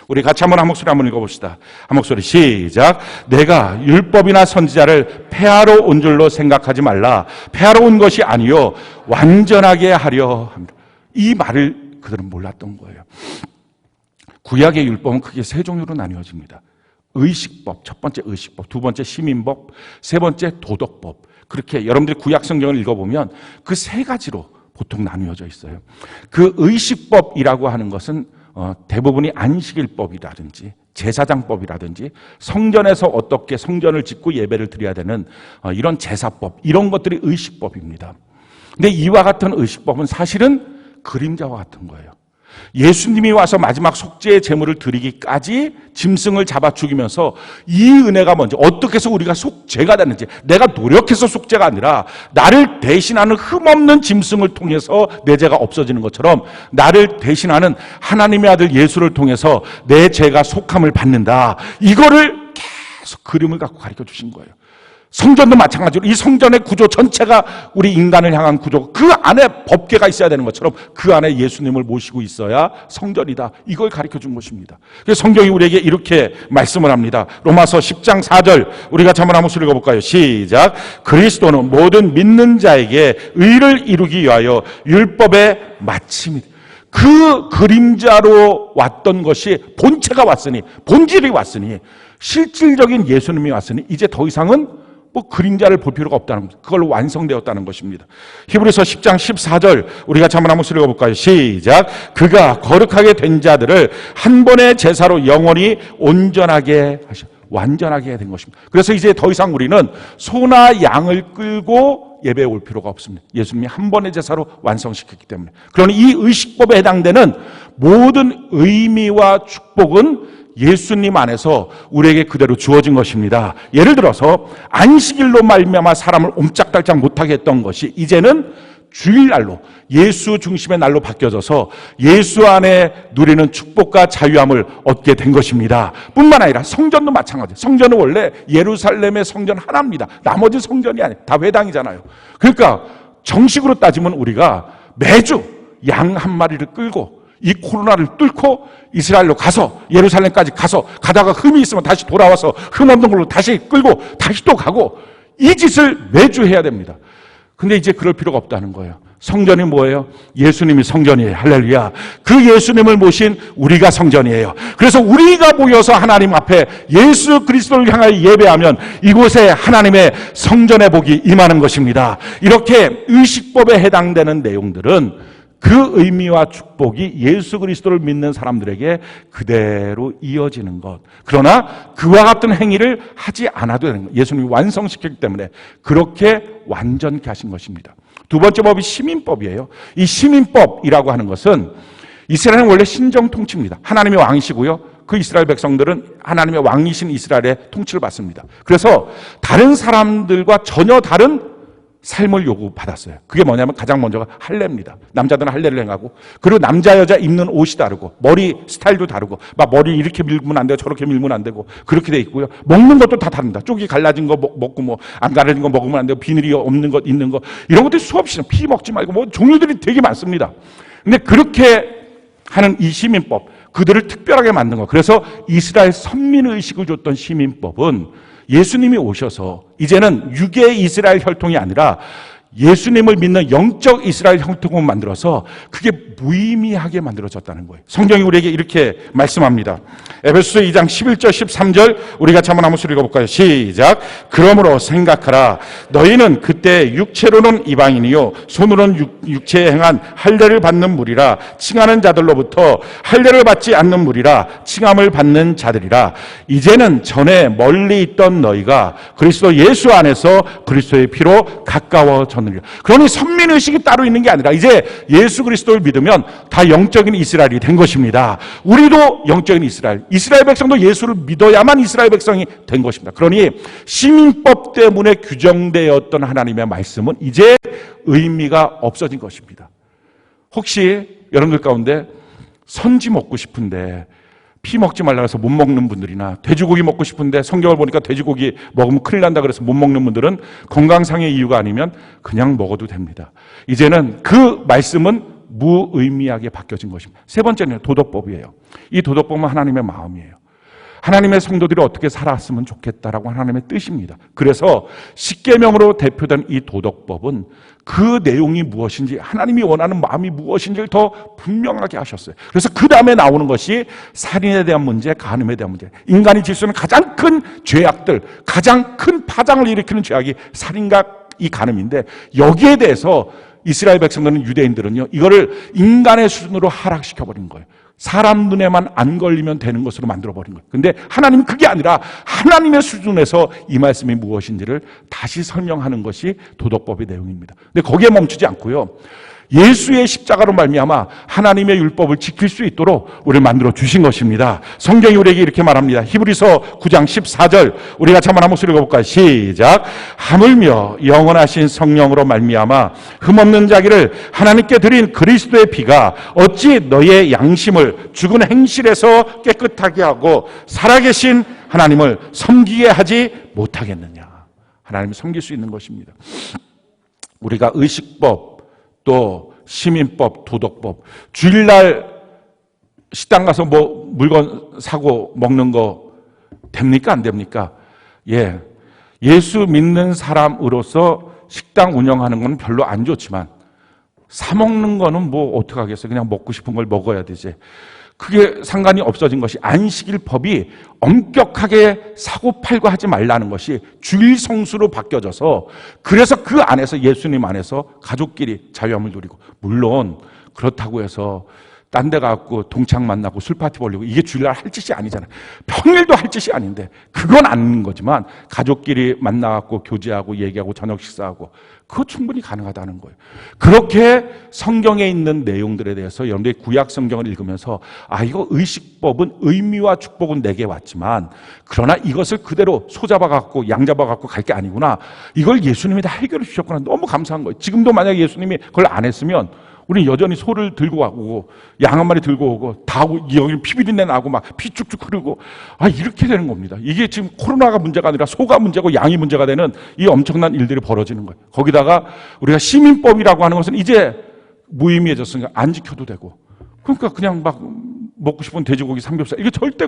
우리 같이 한번 한 목소리 한번 읽어봅시다. 한 목소리 시작. 내가 율법이나 선지자를 폐하러 온 줄로 생각하지 말라. 폐하러 온 것이 아니요 완전하게 하려 합니다. 이 말을 그들은 몰랐던 거예요. 구약의 율법은 크게 세 종류로 나뉘어집니다. 의식법, 첫 번째 의식법, 두 번째 시민법, 세 번째 도덕법. 그렇게 여러분들이 구약 성경을 읽어보면 그 세 가지로 보통 나뉘어져 있어요. 그 의식법이라고 하는 것은 대부분이 안식일법이라든지 제사장법이라든지 성전에서 어떻게 성전을 짓고 예배를 드려야 되는 이런 제사법, 이런 것들이 의식법입니다. 근데 이와 같은 의식법은 사실은 그림자와 같은 거예요. 예수님이 와서 마지막 속죄의 제물을 드리기까지 짐승을 잡아 죽이면서 이 은혜가 뭔지, 어떻게 해서 우리가 속죄가 되는지, 내가 노력해서 속죄가 아니라 나를 대신하는 흠없는 짐승을 통해서 내 죄가 없어지는 것처럼 나를 대신하는 하나님의 아들 예수를 통해서 내 죄가 속함을 받는다. 이거를 계속 그림을 갖고 가르쳐 주신 거예요. 성전도 마찬가지로 이 성전의 구조 전체가 우리 인간을 향한 구조, 그 안에 법궤가 있어야 되는 것처럼 그 안에 예수님을 모시고 있어야 성전이다. 이걸 가르쳐 준 것입니다. 그래서 성경이 우리에게 이렇게 말씀을 합니다. 로마서 10장 4절 우리가 한번 한 목소리 읽어볼까요? 시작. 그리스도는 모든 믿는 자에게 의를 이루기 위하여 율법의 마침이, 그 그림자로 왔던 것이 본체가 왔으니, 본질이 왔으니, 실질적인 예수님이 왔으니 이제 더 이상은 뭐 그림자를 볼 필요가 없다는 것, 그걸로 완성되었다는 것입니다. 히브리서 10장 14절 우리가 한번 읽어볼까요? 시작. 그가 거룩하게 된 자들을 한 번의 제사로 영원히 온전하게 완전하게 된 것입니다. 그래서 이제 더 이상 우리는 소나 양을 끌고 예배에 올 필요가 없습니다. 예수님이 한 번의 제사로 완성시켰기 때문에. 그러니 이 의식법에 해당되는 모든 의미와 축복은 예수님 안에서 우리에게 그대로 주어진 것입니다. 예를 들어서 안식일로 말미암아 사람을 옴짝달짝 못하게 했던 것이 이제는 주일날로, 예수 중심의 날로 바뀌어져서 예수 안에 누리는 축복과 자유함을 얻게 된 것입니다. 뿐만 아니라 성전도 마찬가지예요. 성전은 원래 예루살렘의 성전 하나입니다. 나머지 성전이 아니에요. 다 회당이잖아요. 그러니까 정식으로 따지면 우리가 매주 양 한 마리를 끌고 이 코로나를 뚫고 이스라엘로 가서 예루살렘까지 가서 가다가 흠이 있으면 다시 돌아와서 흠 없는 걸로 다시 끌고 다시 또 가고, 이 짓을 매주 해야 됩니다. 근데 이제 그럴 필요가 없다는 거예요. 성전이 뭐예요? 예수님이 성전이에요. 할렐루야. 그 예수님을 모신 우리가 성전이에요. 그래서 우리가 모여서 하나님 앞에 예수 그리스도를 향하여 예배하면 이곳에 하나님의 성전의 복이 임하는 것입니다. 이렇게 의식법에 해당되는 내용들은 그 의미와 축복이 예수 그리스도를 믿는 사람들에게 그대로 이어지는 것. 그러나 그와 같은 행위를 하지 않아도 되는 것. 예수님이 완성시켰기 때문에 그렇게 완전케 하신 것입니다. 두 번째 법이 시민법이에요. 이 시민법이라고 하는 것은, 이스라엘은 원래 신정 통치입니다. 하나님의 왕이시고요, 그 이스라엘 백성들은 하나님의 왕이신 이스라엘의 통치를 받습니다. 그래서 다른 사람들과 전혀 다른 삶을 요구받았어요. 그게 뭐냐면 가장 먼저가 할례입니다. 남자들은 할례를 행하고, 그리고 남자 여자 입는 옷이 다르고, 머리 스타일도 다르고, 막 머리 이렇게 밀면 안 되고 저렇게 밀면 안 되고 그렇게 돼 있고요. 먹는 것도 다 다릅니다. 쪽이 갈라진 거 먹고 뭐 안 갈라진 거 먹으면 안 되고, 비늘이 없는 것 있는 거, 이런 것들이 수없이, 피 먹지 말고 뭐 종류들이 되게 많습니다. 근데 그렇게 하는 이 시민법, 그들을 특별하게 만든 거. 그래서 이스라엘 선민의식을 줬던 시민법은 예수님이 오셔서 이제는 육의 이스라엘 혈통이 아니라 예수님을 믿는 영적 이스라엘 혈통을 만들어서 그게 무의미하게 만들어졌다는 거예요. 성경이 우리에게 이렇게 말씀합니다. 에베소서 2장 11절 13절 우리 같이 한번 읽어볼까요? 시작. 그러므로 생각하라. 너희는 그때 육체로는 이방인이요 손으로는 육체에 행한 할례를 받는 무리라. 칭하는 자들로부터 할례를 받지 않는 무리라. 칭함을 받는 자들이라. 이제는 전에 멀리 있던 너희가 그리스도 예수 안에서 그리스도의 피로 가까워졌느니라. 그러니 선민의식이 따로 있는 게 아니라 이제 예수 그리스도를 믿으면 다 영적인 이스라엘이 된 것입니다. 우리도 영적인 이스라엘 백성도 예수를 믿어야만 이스라엘 백성이 된 것입니다. 그러니 시민법 때문에 규정되었던 하나님의 말씀은 이제 의미가 없어진 것입니다. 혹시 여러분들 가운데 선지 먹고 싶은데 피 먹지 말라 해서 못 먹는 분들이나, 돼지고기 먹고 싶은데 성경을 보니까 돼지고기 먹으면 큰일 난다 그래서 못 먹는 분들은 건강상의 이유가 아니면 그냥 먹어도 됩니다. 이제는 그 말씀은 무의미하게 바뀌어진 것입니다. 세 번째는 도덕법이에요. 이 도덕법은 하나님의 마음이에요. 하나님의 성도들이 어떻게 살았으면 좋겠다라고 하나님의 뜻입니다. 그래서 십계명으로 대표된 이 도덕법은 그 내용이 무엇인지, 하나님이 원하는 마음이 무엇인지를 더 분명하게 하셨어요. 그래서 그 다음에 나오는 것이 살인에 대한 문제, 간음에 대한 문제. 인간이 질 수 있는 가장 큰 죄악들, 가장 큰 파장을 일으키는 죄악이 살인과 이 간음인데, 여기에 대해서 이스라엘 백성들은, 유대인들은요, 이거를 인간의 수준으로 하락시켜버린 거예요. 사람 눈에만 안 걸리면 되는 것으로 만들어버린 거예요. 근데 하나님은 그게 아니라 하나님의 수준에서 이 말씀이 무엇인지를 다시 설명하는 것이 도덕법의 내용입니다. 근데 거기에 멈추지 않고요, 예수의 십자가로 말미암아 하나님의 율법을 지킬 수 있도록 우리를 만들어 주신 것입니다. 성경이 우리에게 이렇게 말합니다. 히브리서 9장 14절 우리가 한번 한 목소리 읽어볼까요? 시작. 하물며 영원하신 성령으로 말미암아 흠없는 자기를 하나님께 드린 그리스도의 피가 어찌 너의 양심을 죽은 행실에서 깨끗하게 하고 살아계신 하나님을 섬기게 하지 못하겠느냐. 하나님을 섬길 수 있는 것입니다. 우리가 의식법, 또 시민법, 도덕법, 주일날 식당 가서 뭐 물건 사고 먹는 거 됩니까? 안 됩니까? 예. 예수 믿는 사람으로서 식당 운영하는 건 별로 안 좋지만 사 먹는 거는 뭐 어떡하겠어요? 그냥 먹고 싶은 걸 먹어야 되지. 그게 상관이 없어진 것이 안식일법이 엄격하게 사고팔고 하지 말라는 것이 주일 성수로 바뀌어져서 그래서 그 안에서 예수님 안에서 가족끼리 자유함을 누리고 물론 그렇다고 해서 딴 데 가고 동창 만나고 술 파티 벌리고 이게 주일날 할 짓이 아니잖아요. 평일도 할 짓이 아닌데 그건 아닌 거지만 가족끼리 만나갖고 교제하고 얘기하고 저녁 식사하고 그거 충분히 가능하다는 거예요. 그렇게 성경에 있는 내용들에 대해서 여러분들이 구약 성경을 읽으면서 이거 의식법은 의미와 축복은 내게 왔지만 그러나 이것을 그대로 소잡아갖고 양잡아갖고 갈 게 아니구나. 이걸 예수님이 다 해결해 주셨구나. 너무 감사한 거예요. 지금도 만약에 예수님이 그걸 안 했으면 우리는 여전히 소를 들고 가고 양 한 마리 들고 오고 다 여기 피비린내 나고 막 피 쭉쭉 흐르고 이렇게 되는 겁니다. 이게 지금 코로나가 문제가 아니라 소가 문제고 양이 문제가 되는 이 엄청난 일들이 벌어지는 거예요. 거기다가 우리가 시민법이라고 하는 것은 이제 무의미해졌으니까 안 지켜도 되고 그러니까 그냥 막 먹고 싶은 돼지고기 삼겹살 이게 절대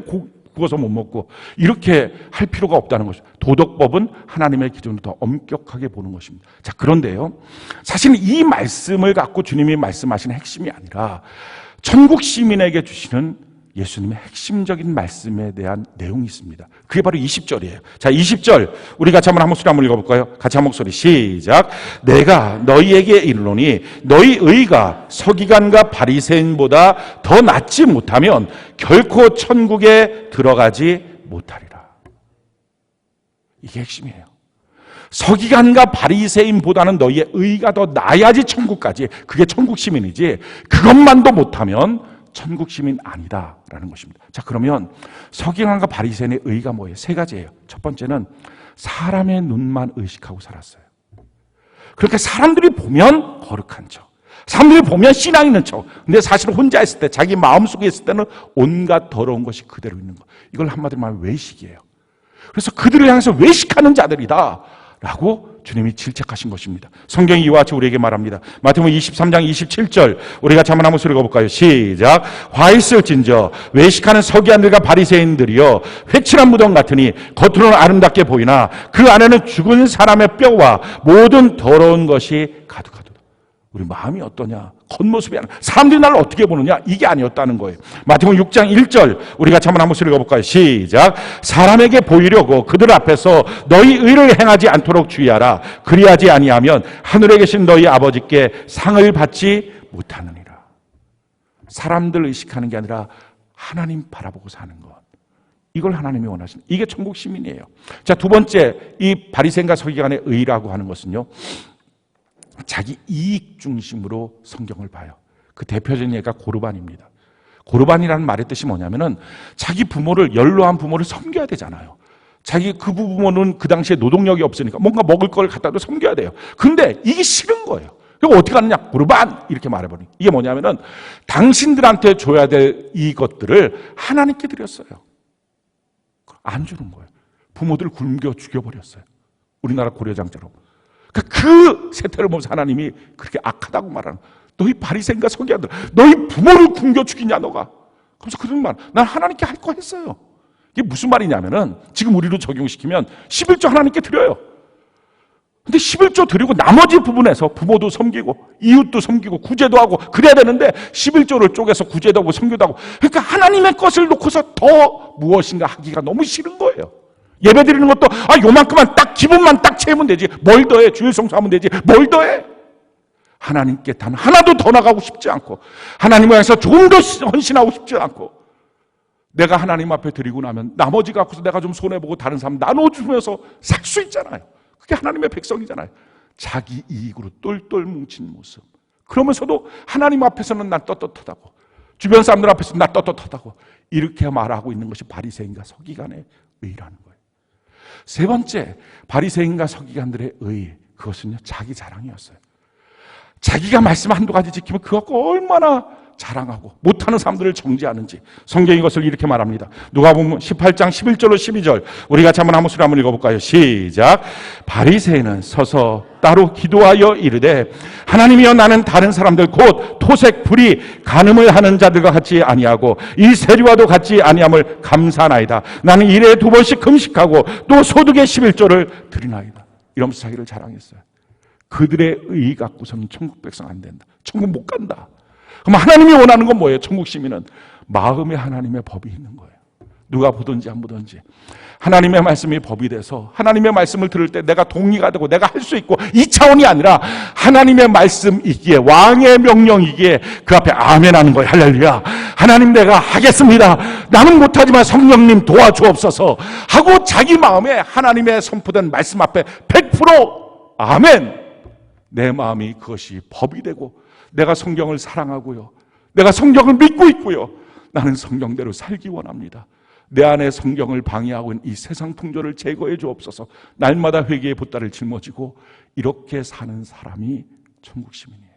구워서 못 먹고 이렇게 할 필요가 없다는 것이죠. 도덕법은 하나님의 기준으로 더 엄격하게 보는 것입니다. 자, 그런데요. 사실 이 말씀을 갖고 주님이 말씀하시는 핵심이 아니라 천국 시민에게 주시는 예수님의 핵심적인 말씀에 대한 내용이 있습니다. 그게 바로 20절이에요. 자, 20절 우리 같이 한번 한 목소리 한번 읽어볼까요? 같이 한 목소리 시작. 내가 너희에게 이르노니 너희 의가 서기관과 바리새인보다 더 낫지 못하면 결코 천국에 들어가지 못하리라. 이게 핵심이에요. 서기관과 바리새인보다는 너희의 의가 더 나아야지 천국까지. 그게 천국 시민이지 그것만도 못하면 천국 시민 아니다라는 것입니다. 자, 그러면 서기관과 바리새인의 의가 뭐예요? 세 가지예요. 첫 번째는 사람의 눈만 의식하고 살았어요. 그러니까 사람들이 보면 거룩한 척, 사람들이 보면 신앙 있는 척. 근데 사실 혼자 있을 때, 자기 마음속에 있을 때는 온갖 더러운 것이 그대로 있는 거. 이걸 한마디로 말하면 외식이에요. 그래서 그들을 향해서 외식하는 자들이다 라고 주님이 질책하신 것입니다. 성경이 이와 같이 우리에게 말합니다. 마태복음 23장 27절 우리가 한번 한번 소리 읽어볼까요? 시작. 화 있을진저 외식하는 서기관들과 바리새인들이여 회칠한 무덤 같으니 겉으로는 아름답게 보이나 그 안에는 죽은 사람의 뼈와 모든 더러운 것이 가득하도다. 우리 마음이 어떠냐? 겉모습이 아니라 사람들이 나를 어떻게 보느냐? 이게 아니었다는 거예요. 마태복음 6장 1절 우리 같이 한번 읽어볼까요? 시작. 사람에게 보이려고 그들 앞에서 너희 의를 행하지 않도록 주의하라. 그리하지 아니하면 하늘에 계신 너희 아버지께 상을 받지 못하느니라. 사람들 의식하는 게 아니라 하나님 바라보고 사는 것. 이걸 하나님이 원하시는, 이게 천국 시민이에요. 자, 두 번째, 이 바리새인과 서기관의 의라고 하는 것은요, 자기 이익 중심으로 성경을 봐요. 그 대표적인 예가 고르반입니다. 고르반이라는 말의 뜻이 뭐냐면은 자기 부모를, 연로한 부모를 섬겨야 되잖아요. 자기 그 부모는 그 당시에 노동력이 없으니까 뭔가 먹을 걸 갖다도 섬겨야 돼요. 근데 이게 싫은 거예요. 그럼 어떻게 하느냐? 고르반! 이렇게 말해버린. 이게 뭐냐면은 당신들한테 줘야 될 이것들을 하나님께 드렸어요. 안 주는 거예요. 부모들 굶겨 죽여버렸어요. 우리나라 고려장자로. 그 세태를 보면서 하나님이 그렇게 악하다고 말하는 거예요. 너희 바리새인과 서기관들, 너희 부모를 굶겨 죽이냐 너가. 그래서 그런 말, 난 하나님께 할 거 했어요. 이게 무슨 말이냐면은 지금 우리로 적용시키면 11조 하나님께 드려요. 근데 11조 드리고 나머지 부분에서 부모도 섬기고 이웃도 섬기고 구제도 하고 그래야 되는데 11조를 쪼개서 구제도 하고 섬기도 하고, 그러니까 하나님의 것을 놓고서 더 무엇인가 하기가 너무 싫은 거예요. 예배 드리는 것도 요만큼만 딱 기분만 딱 채우면 되지 뭘 더해. 주일 성수하면 되지 뭘 더해. 하나님께 단 하나도 더 나가고 싶지 않고 하나님을 위해서 조금 더 헌신하고 싶지 않고, 내가 하나님 앞에 드리고 나면 나머지 갖고서 내가 좀 손해보고 다른 사람 나눠주면서 살 수 있잖아요. 그게 하나님의 백성이잖아요. 자기 이익으로 똘똘 뭉친 모습. 그러면서도 하나님 앞에서는 난 떳떳하다고, 주변 사람들 앞에서는 난 떳떳하다고 이렇게 말하고 있는 것이 바리새인과 서기관의 의라는 거예요. 세 번째, 바리새인과 서기관들의 의, 그것은요 자기 자랑이었어요. 자기가 말씀 한두 가지 지키면 그거 갖고 얼마나 자랑하고 못하는 사람들을 정죄하는지 성경이 이것을 이렇게 말합니다. 누가복음 18장 11절로 12절 우리 같이 한번 소리 한번 읽어볼까요? 시작. 바리새인은 서서 따로 기도하여 이르되 하나님이여, 나는 다른 사람들 곧 토색 불의 간음을 하는 자들과 같이 아니하고 이 세리와도 같이 아니함을 감사하나이다. 나는 일에 2번씩 금식하고 또 소득의 11조를 드리나이다. 이러면서 자기를 자랑했어요. 그들의 의 갖고서는 천국 백성 안 된다. 천국 못 간다. 그럼 하나님이 원하는 건 뭐예요? 천국 시민은 마음에 하나님의 법이 있는 거예요. 누가 보든지 안 보든지 하나님의 말씀이 법이 돼서 하나님의 말씀을 들을 때 내가 동의가 되고 내가 할 수 있고, 이 차원이 아니라 하나님의 말씀이기에, 왕의 명령이기에 그 앞에 아멘 하는 거예요. 할렐루야. 하나님 내가 하겠습니다. 나는 못하지만 성령님 도와주옵소서 하고 자기 마음에 하나님의 선포된 말씀 앞에 100% 아멘. 내 마음이 그것이 법이 되고 내가 성경을 사랑하고요, 내가 성경을 믿고 있고요, 나는 성경대로 살기 원합니다. 내 안에 성경을 방해하고 있는 이 세상 풍조를 제거해 주옵소서. 날마다 회개의 보따리를 짊어지고 이렇게 사는 사람이 천국 시민이에요.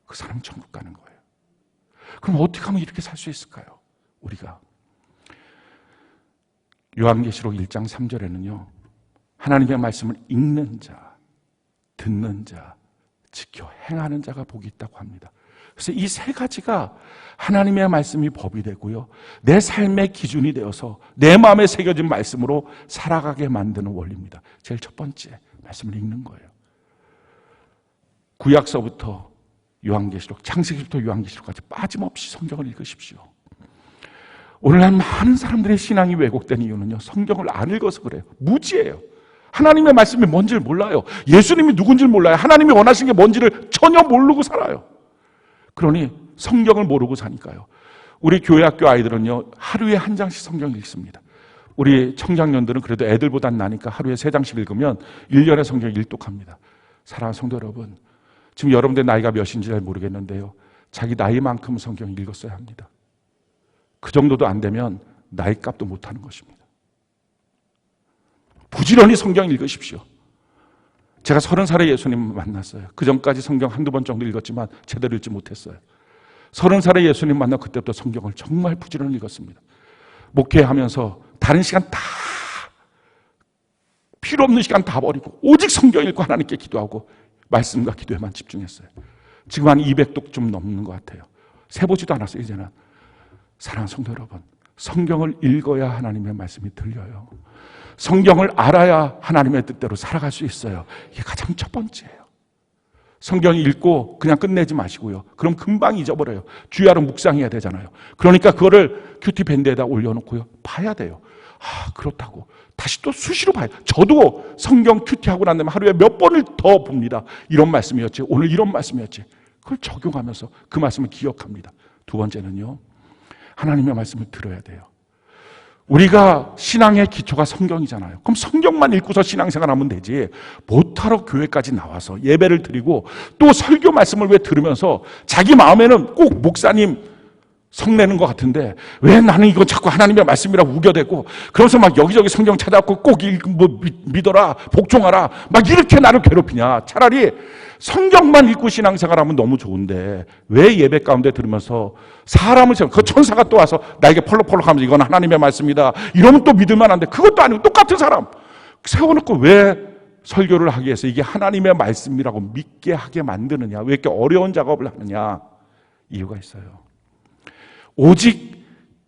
그 사람은 천국 가는 거예요. 그럼 어떻게 하면 이렇게 살 수 있을까요? 우리가 요한계시록 1장 3절에는요 하나님의 말씀을 읽는 자, 듣는 자, 지켜 행하는 자가 복이 있다고 합니다. 그래서 이 세 가지가 하나님의 말씀이 법이 되고요, 내 삶의 기준이 되어서 내 마음에 새겨진 말씀으로 살아가게 만드는 원리입니다. 제일 첫 번째, 말씀을 읽는 거예요. 구약서부터 요한계시록, 창세기부터 요한계시록까지 빠짐없이 성경을 읽으십시오. 오늘날 많은 사람들의 신앙이 왜곡된 이유는요, 성경을 안 읽어서 그래요. 무지예요. 하나님의 말씀이 뭔지를 몰라요. 예수님이 누군지를 몰라요. 하나님이 원하신 게 뭔지를 전혀 모르고 살아요. 그러니 성경을 모르고 사니까요. 우리 교회 학교 아이들은요 하루에 한 장씩 성경을 읽습니다. 우리 청장년들은 그래도 애들보단 나니까 하루에 3장씩 읽으면 1년의 성경을 일독합니다. 사랑하는 성도 여러분, 지금 여러분들 나이가 몇인지 잘 모르겠는데요, 자기 나이만큼 성경을 읽었어야 합니다. 그 정도도 안 되면 나이값도 못하는 것입니다. 부지런히 성경 읽으십시오. 제가 30살에 예수님을 만났어요. 그 전까지 성경 한두 번 정도 읽었지만 제대로 읽지 못했어요. 30살에 예수님 만나 그때부터 성경을 정말 부지런히 읽었습니다. 목회하면서 다른 시간 다, 필요 없는 시간 다 버리고 오직 성경 읽고 하나님께 기도하고 말씀과 기도에만 집중했어요. 지금 한 200독 좀 넘는 것 같아요. 세보지도 않았어요. 이제는. 사랑하는 성도 여러분, 성경을 읽어야 하나님의 말씀이 들려요. 성경을 알아야 하나님의 뜻대로 살아갈 수 있어요. 이게 가장 첫 번째예요. 성경 읽고 그냥 끝내지 마시고요, 그럼 금방 잊어버려요. 주야로 묵상해야 되잖아요. 그러니까 그거를 큐티밴드에다 올려놓고요 봐야 돼요. 아, 그렇다고 다시 또 수시로 봐요. 저도 성경 큐티하고 난 다음에 하루에 몇 번을 더 봅니다. 이런 말씀이었지, 오늘 이런 말씀이었지. 그걸 적용하면서 그 말씀을 기억합니다. 두 번째는요, 하나님의 말씀을 들어야 돼요. 우리가 신앙의 기초가 성경이잖아요. 그럼 성경만 읽고서 신앙생활하면 되지, 못하러 교회까지 나와서 예배를 드리고 또 설교 말씀을 왜 들으면서 자기 마음에는 꼭 목사님 성내는 것 같은데 왜 나는 이거 자꾸 하나님의 말씀이라고 우겨대고, 그러면서 막 여기저기 성경 찾아갖고 꼭 믿어라, 복종하라, 막 이렇게 나를 괴롭히냐. 차라리 성경만 읽고 신앙생활하면 너무 좋은데 왜 예배 가운데 들으면서 사람을 세워, 그 천사가 또 와서 나에게 펄럭펄럭 하면서 이건 하나님의 말씀이다 이러면 또 믿을만 한데, 그것도 아니고 똑같은 사람 세워놓고 왜 설교를 하기 위해서 이게 하나님의 말씀이라고 믿게 하게 만드느냐, 왜 이렇게 어려운 작업을 하느냐. 이유가 있어요. 오직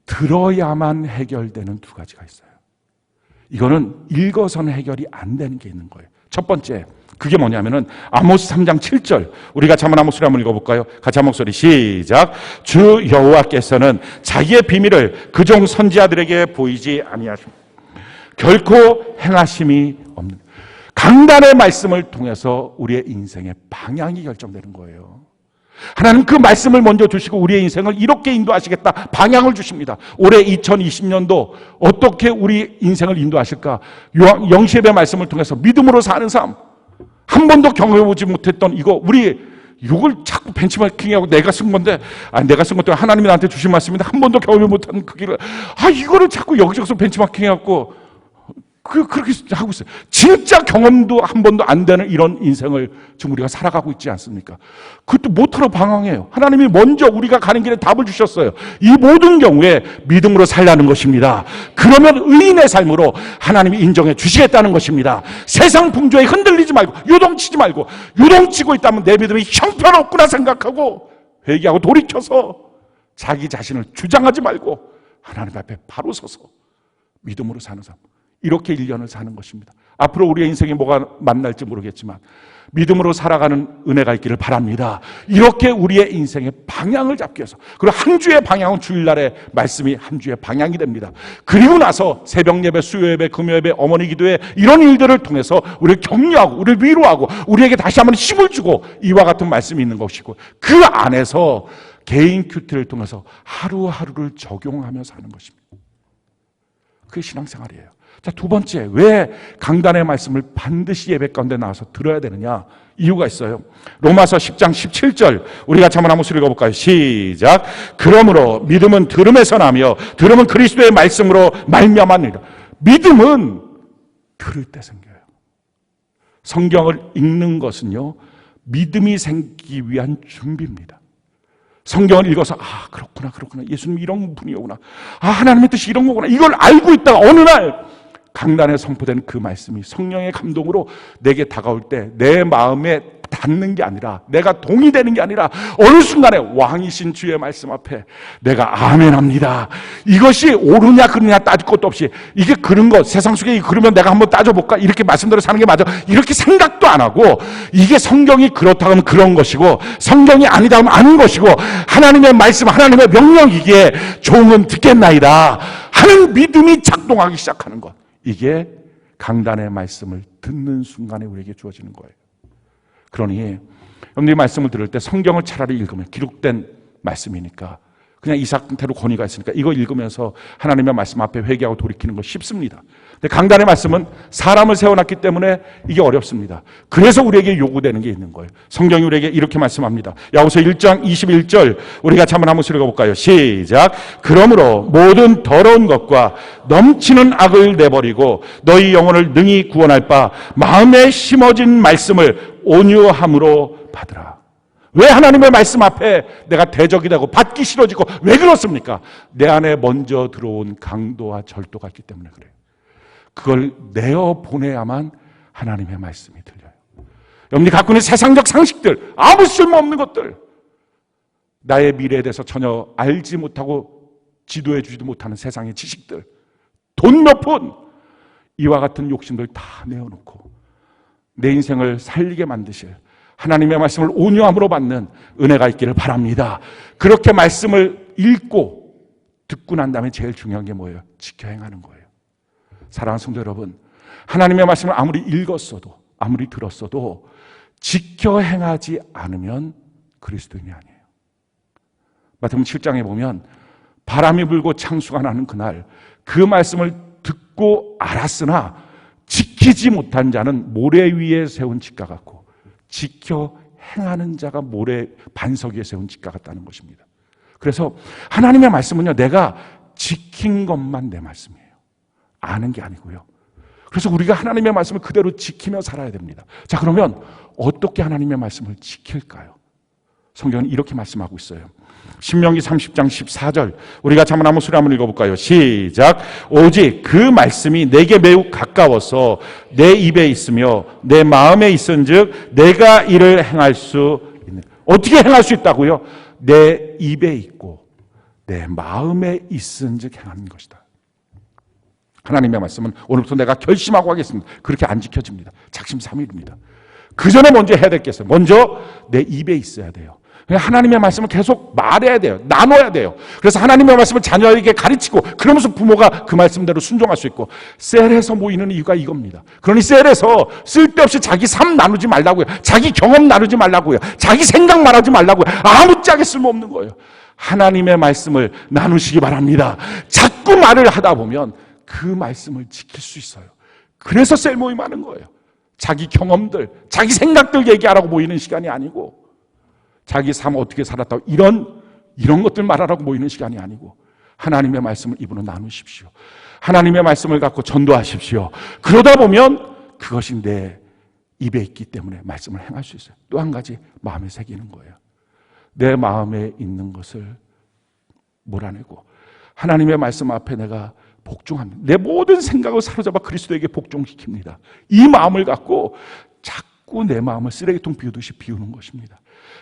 들어야만 해결되는 두 가지가 있어요. 이거는 읽어서는 해결이 안 되는 게 있는 거예요. 첫 번째, 그게 뭐냐면은 아모스 3장 7절, 우리 같이 한번 목소리 한번 읽어볼까요? 같이 한 목소리 시작. 주 여호와께서는 자기의 비밀을 그종 선지자들에게 보이지 아니하십니다. 결코 행하심이 없는, 강단의 말씀을 통해서 우리의 인생의 방향이 결정되는 거예요. 하나님 그 말씀을 먼저 주시고 우리의 인생을 이렇게 인도하시겠다, 방향을 주십니다. 올해 2020년도 어떻게 우리 인생을 인도하실까? 영시의 말씀을 통해서 믿음으로 사는 삶, 한 번도 경험해보지 못했던 이걸 자꾸 벤치마킹하고 내가 쓴 건데, 내가 쓴 것도 하나님이 나한테 주신 말씀인데 한 번도 경험해 못한 그 길을, 이거를 자꾸 여기저기서 벤치마킹해갖고 그렇게 하고 있어요. 진짜 경험도 한 번도 안 되는 이런 인생을 지금 우리가 살아가고 있지 않습니까? 그것도 못하러 방황해요. 하나님이 먼저 우리가 가는 길에 답을 주셨어요. 이 모든 경우에 믿음으로 살라는 것입니다. 그러면 의인의 삶으로 하나님이 인정해 주시겠다는 것입니다. 세상 풍조에 흔들리지 말고, 요동치지 말고, 요동치고 있다면 내 믿음이 형편없구나 생각하고 회개하고 돌이켜서 자기 자신을 주장하지 말고 하나님 앞에 바로 서서 믿음으로 사는 삶, 이렇게 1년을 사는 것입니다. 앞으로 우리의 인생에 뭐가 만날지 모르겠지만 믿음으로 살아가는 은혜가 있기를 바랍니다. 이렇게 우리의 인생의 방향을 잡기 위해서, 그리고 한 주의 방향은 주일날의 말씀이 한 주의 방향이 됩니다. 그리고 나서 새벽 예배, 수요 예배, 금요 예배, 어머니 기도회, 이런 일들을 통해서 우리를 격려하고 우리를 위로하고 우리에게 다시 한번 힘을 주고 이와 같은 말씀이 있는 것이고, 그 안에서 개인 큐티를 통해서 하루하루를 적용하며 사는 것입니다. 그게 신앙생활이에요. 자, 두 번째, 왜 강단의 말씀을 반드시 예배 가운데 나와서 들어야 되느냐? 이유가 있어요. 로마서 10장 17절 우리 같이 한번 읽어볼까요? 시작. 그러므로 믿음은 들음에서 나며 들음은 그리스도의 말씀으로 말미암았느니라. 믿음은 들을 때 생겨요. 성경을 읽는 것은요, 믿음이 생기기 위한 준비입니다. 성경을 읽어서 그렇구나 예수님 이런 분이오구나, 하나님의 뜻이 이런 거구나, 이걸 알고 있다가 어느 날 강단에 선포된 그 말씀이 성령의 감동으로 내게 다가올 때 내 마음에 닿는 게 아니라, 내가 동의되는 게 아니라 어느 순간에 왕이신 주의 말씀 앞에 내가 아멘합니다. 이것이 옳으냐 그르냐 따질 것도 없이, 이게 그런 거, 세상 속에 그러면 내가 한번 따져볼까, 이렇게 말씀대로 사는 게 맞아, 이렇게 생각도 안 하고, 이게 성경이 그렇다 하면 그런 것이고 성경이 아니다 하면 아닌 것이고, 하나님의 말씀, 하나님의 명령이기에 종은 듣겠나이다 하는 믿음이 작동하기 시작하는 것, 이게 강단의 말씀을 듣는 순간에 우리에게 주어지는 거예요. 그러니 여러분들이 말씀을 들을 때 성경을 차라리 읽으면, 기록된 말씀이니까 그냥 이 상태로 권위가 있으니까 이거 읽으면서 하나님의 말씀 앞에 회개하고 돌이키는 거 쉽습니다. 근데 강단의 말씀은 사람을 세워놨기 때문에 이게 어렵습니다. 그래서 우리에게 요구되는 게 있는 거예요. 성경이 우리에게 이렇게 말씀합니다. 야고보서 1장 21절 우리 같이 한번 읽어볼까요? 시작. 그러므로 모든 더러운 것과 넘치는 악을 내버리고 너희 영혼을 능히 구원할 바 마음에 심어진 말씀을 온유함으로 받으라. 왜 하나님의 말씀 앞에 내가 대적이 되고 받기 싫어지고 왜 그렇습니까? 내 안에 먼저 들어온 강도와 절도가 있기 때문에 그래요. 그걸 내어보내야만 하나님의 말씀이 들려요. 여러분이 갖고 있는 세상적 상식들, 아무 쓸모없는 것들, 나의 미래에 대해서 전혀 알지 못하고 지도해 주지도 못하는 세상의 지식들, 돈 몇 푼, 이와 같은 욕심들 다 내어놓고 내 인생을 살리게 만드실 하나님의 말씀을 온유함으로 받는 은혜가 있기를 바랍니다. 그렇게 말씀을 읽고 듣고 난 다음에 제일 중요한 게 뭐예요? 지켜 행하는 거예요. 사랑하는 성도 여러분, 하나님의 말씀을 아무리 읽었어도 아무리 들었어도 지켜 행하지 않으면 그리스도인이 아니에요. 마태복음 7장에 보면 바람이 불고 창수가 나는 그날 그 말씀을 듣고 알았으나 지키지 못한 자는 모래 위에 세운 집과 같고 지켜 행하는 자가 모래 반석 위에 세운 집과 같다는 것입니다. 그래서 하나님의 말씀은요, 내가 지킨 것만 내 말씀이에요. 아는 게 아니고요. 그래서 우리가 하나님의 말씀을 그대로 지키며 살아야 됩니다. 자, 그러면 어떻게 하나님의 말씀을 지킬까요? 성경은 이렇게 말씀하고 있어요. 신명기 30장 14절 우리가 한번 소리 한번 읽어볼까요? 시작. 오직 그 말씀이 내게 매우 가까워서 내 입에 있으며 내 마음에 있은즉 내가 이를 행할 수 있는. 어떻게 행할 수 있다고요? 내 입에 있고 내 마음에 있은즉 행하는 것이다. 하나님의 말씀은 오늘부터 내가 결심하고 하겠습니다. 그렇게 안 지켜집니다. 작심삼일입니다. 그 전에 먼저 해야 될 게 있어요. 먼저 내 입에 있어야 돼요. 하나님의 말씀을 계속 말해야 돼요. 나눠야 돼요. 그래서 하나님의 말씀을 자녀에게 가르치고 그러면서 부모가 그 말씀대로 순종할 수 있고, 셀에서 모이는 이유가 이겁니다. 그러니 셀에서 쓸데없이 자기 삶 나누지 말라고요. 자기 경험 나누지 말라고요. 자기 생각 말하지 말라고요. 아무짝에 쓸모없는 거예요. 하나님의 말씀을 나누시기 바랍니다. 자꾸 말을 하다 보면 그 말씀을 지킬 수 있어요. 그래서 셀 모임 하는 거예요. 자기 경험들, 자기 생각들 얘기하라고 모이는 시간이 아니고, 자기 삶 어떻게 살았다고 이런 것들 말하라고 모이는 시간이 아니고, 하나님의 말씀을 입으로 나누십시오. 하나님의 말씀을 갖고 전도하십시오. 그러다 보면 그것이 내 입에 있기 때문에 말씀을 행할 수 있어요. 또 한 가지, 마음에 새기는 거예요. 내 마음에 있는 것을 몰아내고 하나님의 말씀 앞에 내가 복종합니다. 내 모든 생각을 사로잡아 그리스도에게 복종시킵니다. 이 마음을 갖고 자꾸 내 마음을 쓰레기통 비우듯이 비우는 것입니다.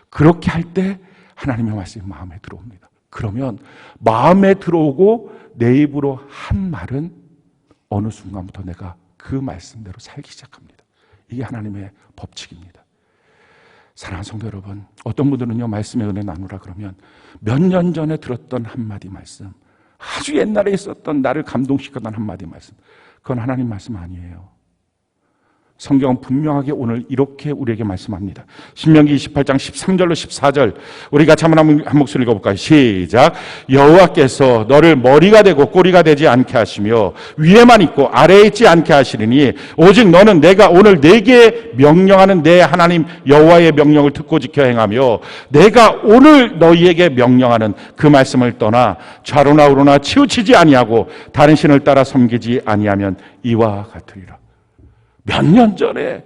그렇게 할 때 하나님의 말씀이 마음에 들어옵니다. 그러면 마음에 들어오고 내 입으로 한 말은 어느 순간부터 내가 그 말씀대로 살기 시작합니다. 이게 하나님의 법칙입니다. 사랑하는 성도 여러분, 어떤 분들은요, 말씀의 은혜 나누라 그러면 몇 년 전에 들었던 한마디 말씀, 아주 옛날에 있었던 나를 감동시켰던 한마디 말씀, 그건 하나님 말씀 아니에요. 성경은 분명하게 오늘 이렇게 우리에게 말씀합니다. 신명기 28장 13절로 14절 우리 같이 한번 한 목소리 읽어볼까요? 시작. 여호와께서 너를 머리가 되고 꼬리가 되지 않게 하시며 위에만 있고 아래에 있지 않게 하시리니 오직 너는 내가 오늘 네게 명령하는 내 하나님 여호와의 명령을 듣고 지켜 행하며 내가 오늘 너희에게 명령하는 그 말씀을 떠나 좌로나 우로나 치우치지 아니하고 다른 신을 따라 섬기지 아니하면 이와 같으리라. 몇 년 전에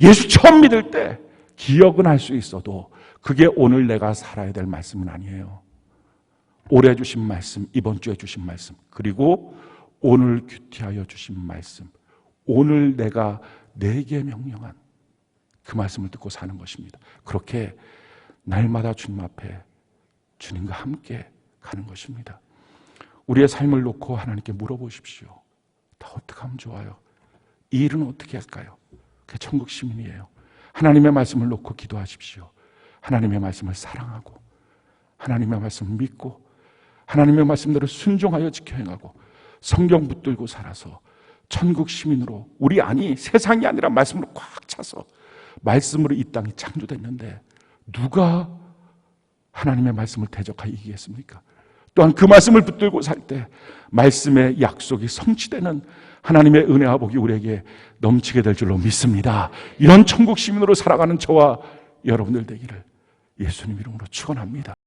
예수 처음 믿을 때 기억은 할 수 있어도 그게 오늘 내가 살아야 될 말씀은 아니에요. 올해 주신 말씀, 이번 주에 주신 말씀, 그리고 오늘 귀티하여 주신 말씀, 오늘 내가 내게 명령한 그 말씀을 듣고 사는 것입니다. 그렇게 날마다 주님 앞에 주님과 함께 가는 것입니다. 우리의 삶을 놓고 하나님께 물어보십시오. 다 어떻게 하면 좋아요? 이 일은 어떻게 할까요? 그게 천국 시민이에요. 하나님의 말씀을 놓고 기도하십시오. 하나님의 말씀을 사랑하고 하나님의 말씀을 믿고 하나님의 말씀대로 순종하여 지켜 행하고 성경 붙들고 살아서 천국 시민으로 우리 안이 세상이 아니라 말씀으로 꽉 차서 말씀으로 이 땅이 창조됐는데 누가 하나님의 말씀을 대적하여 이기겠습니까? 또한 그 말씀을 붙들고 살 때 말씀의 약속이 성취되는 하나님의 은혜와 복이 우리에게 넘치게 될 줄로 믿습니다. 이런 천국 시민으로 살아가는 저와 여러분들 되기를 예수님 이름으로 축원합니다.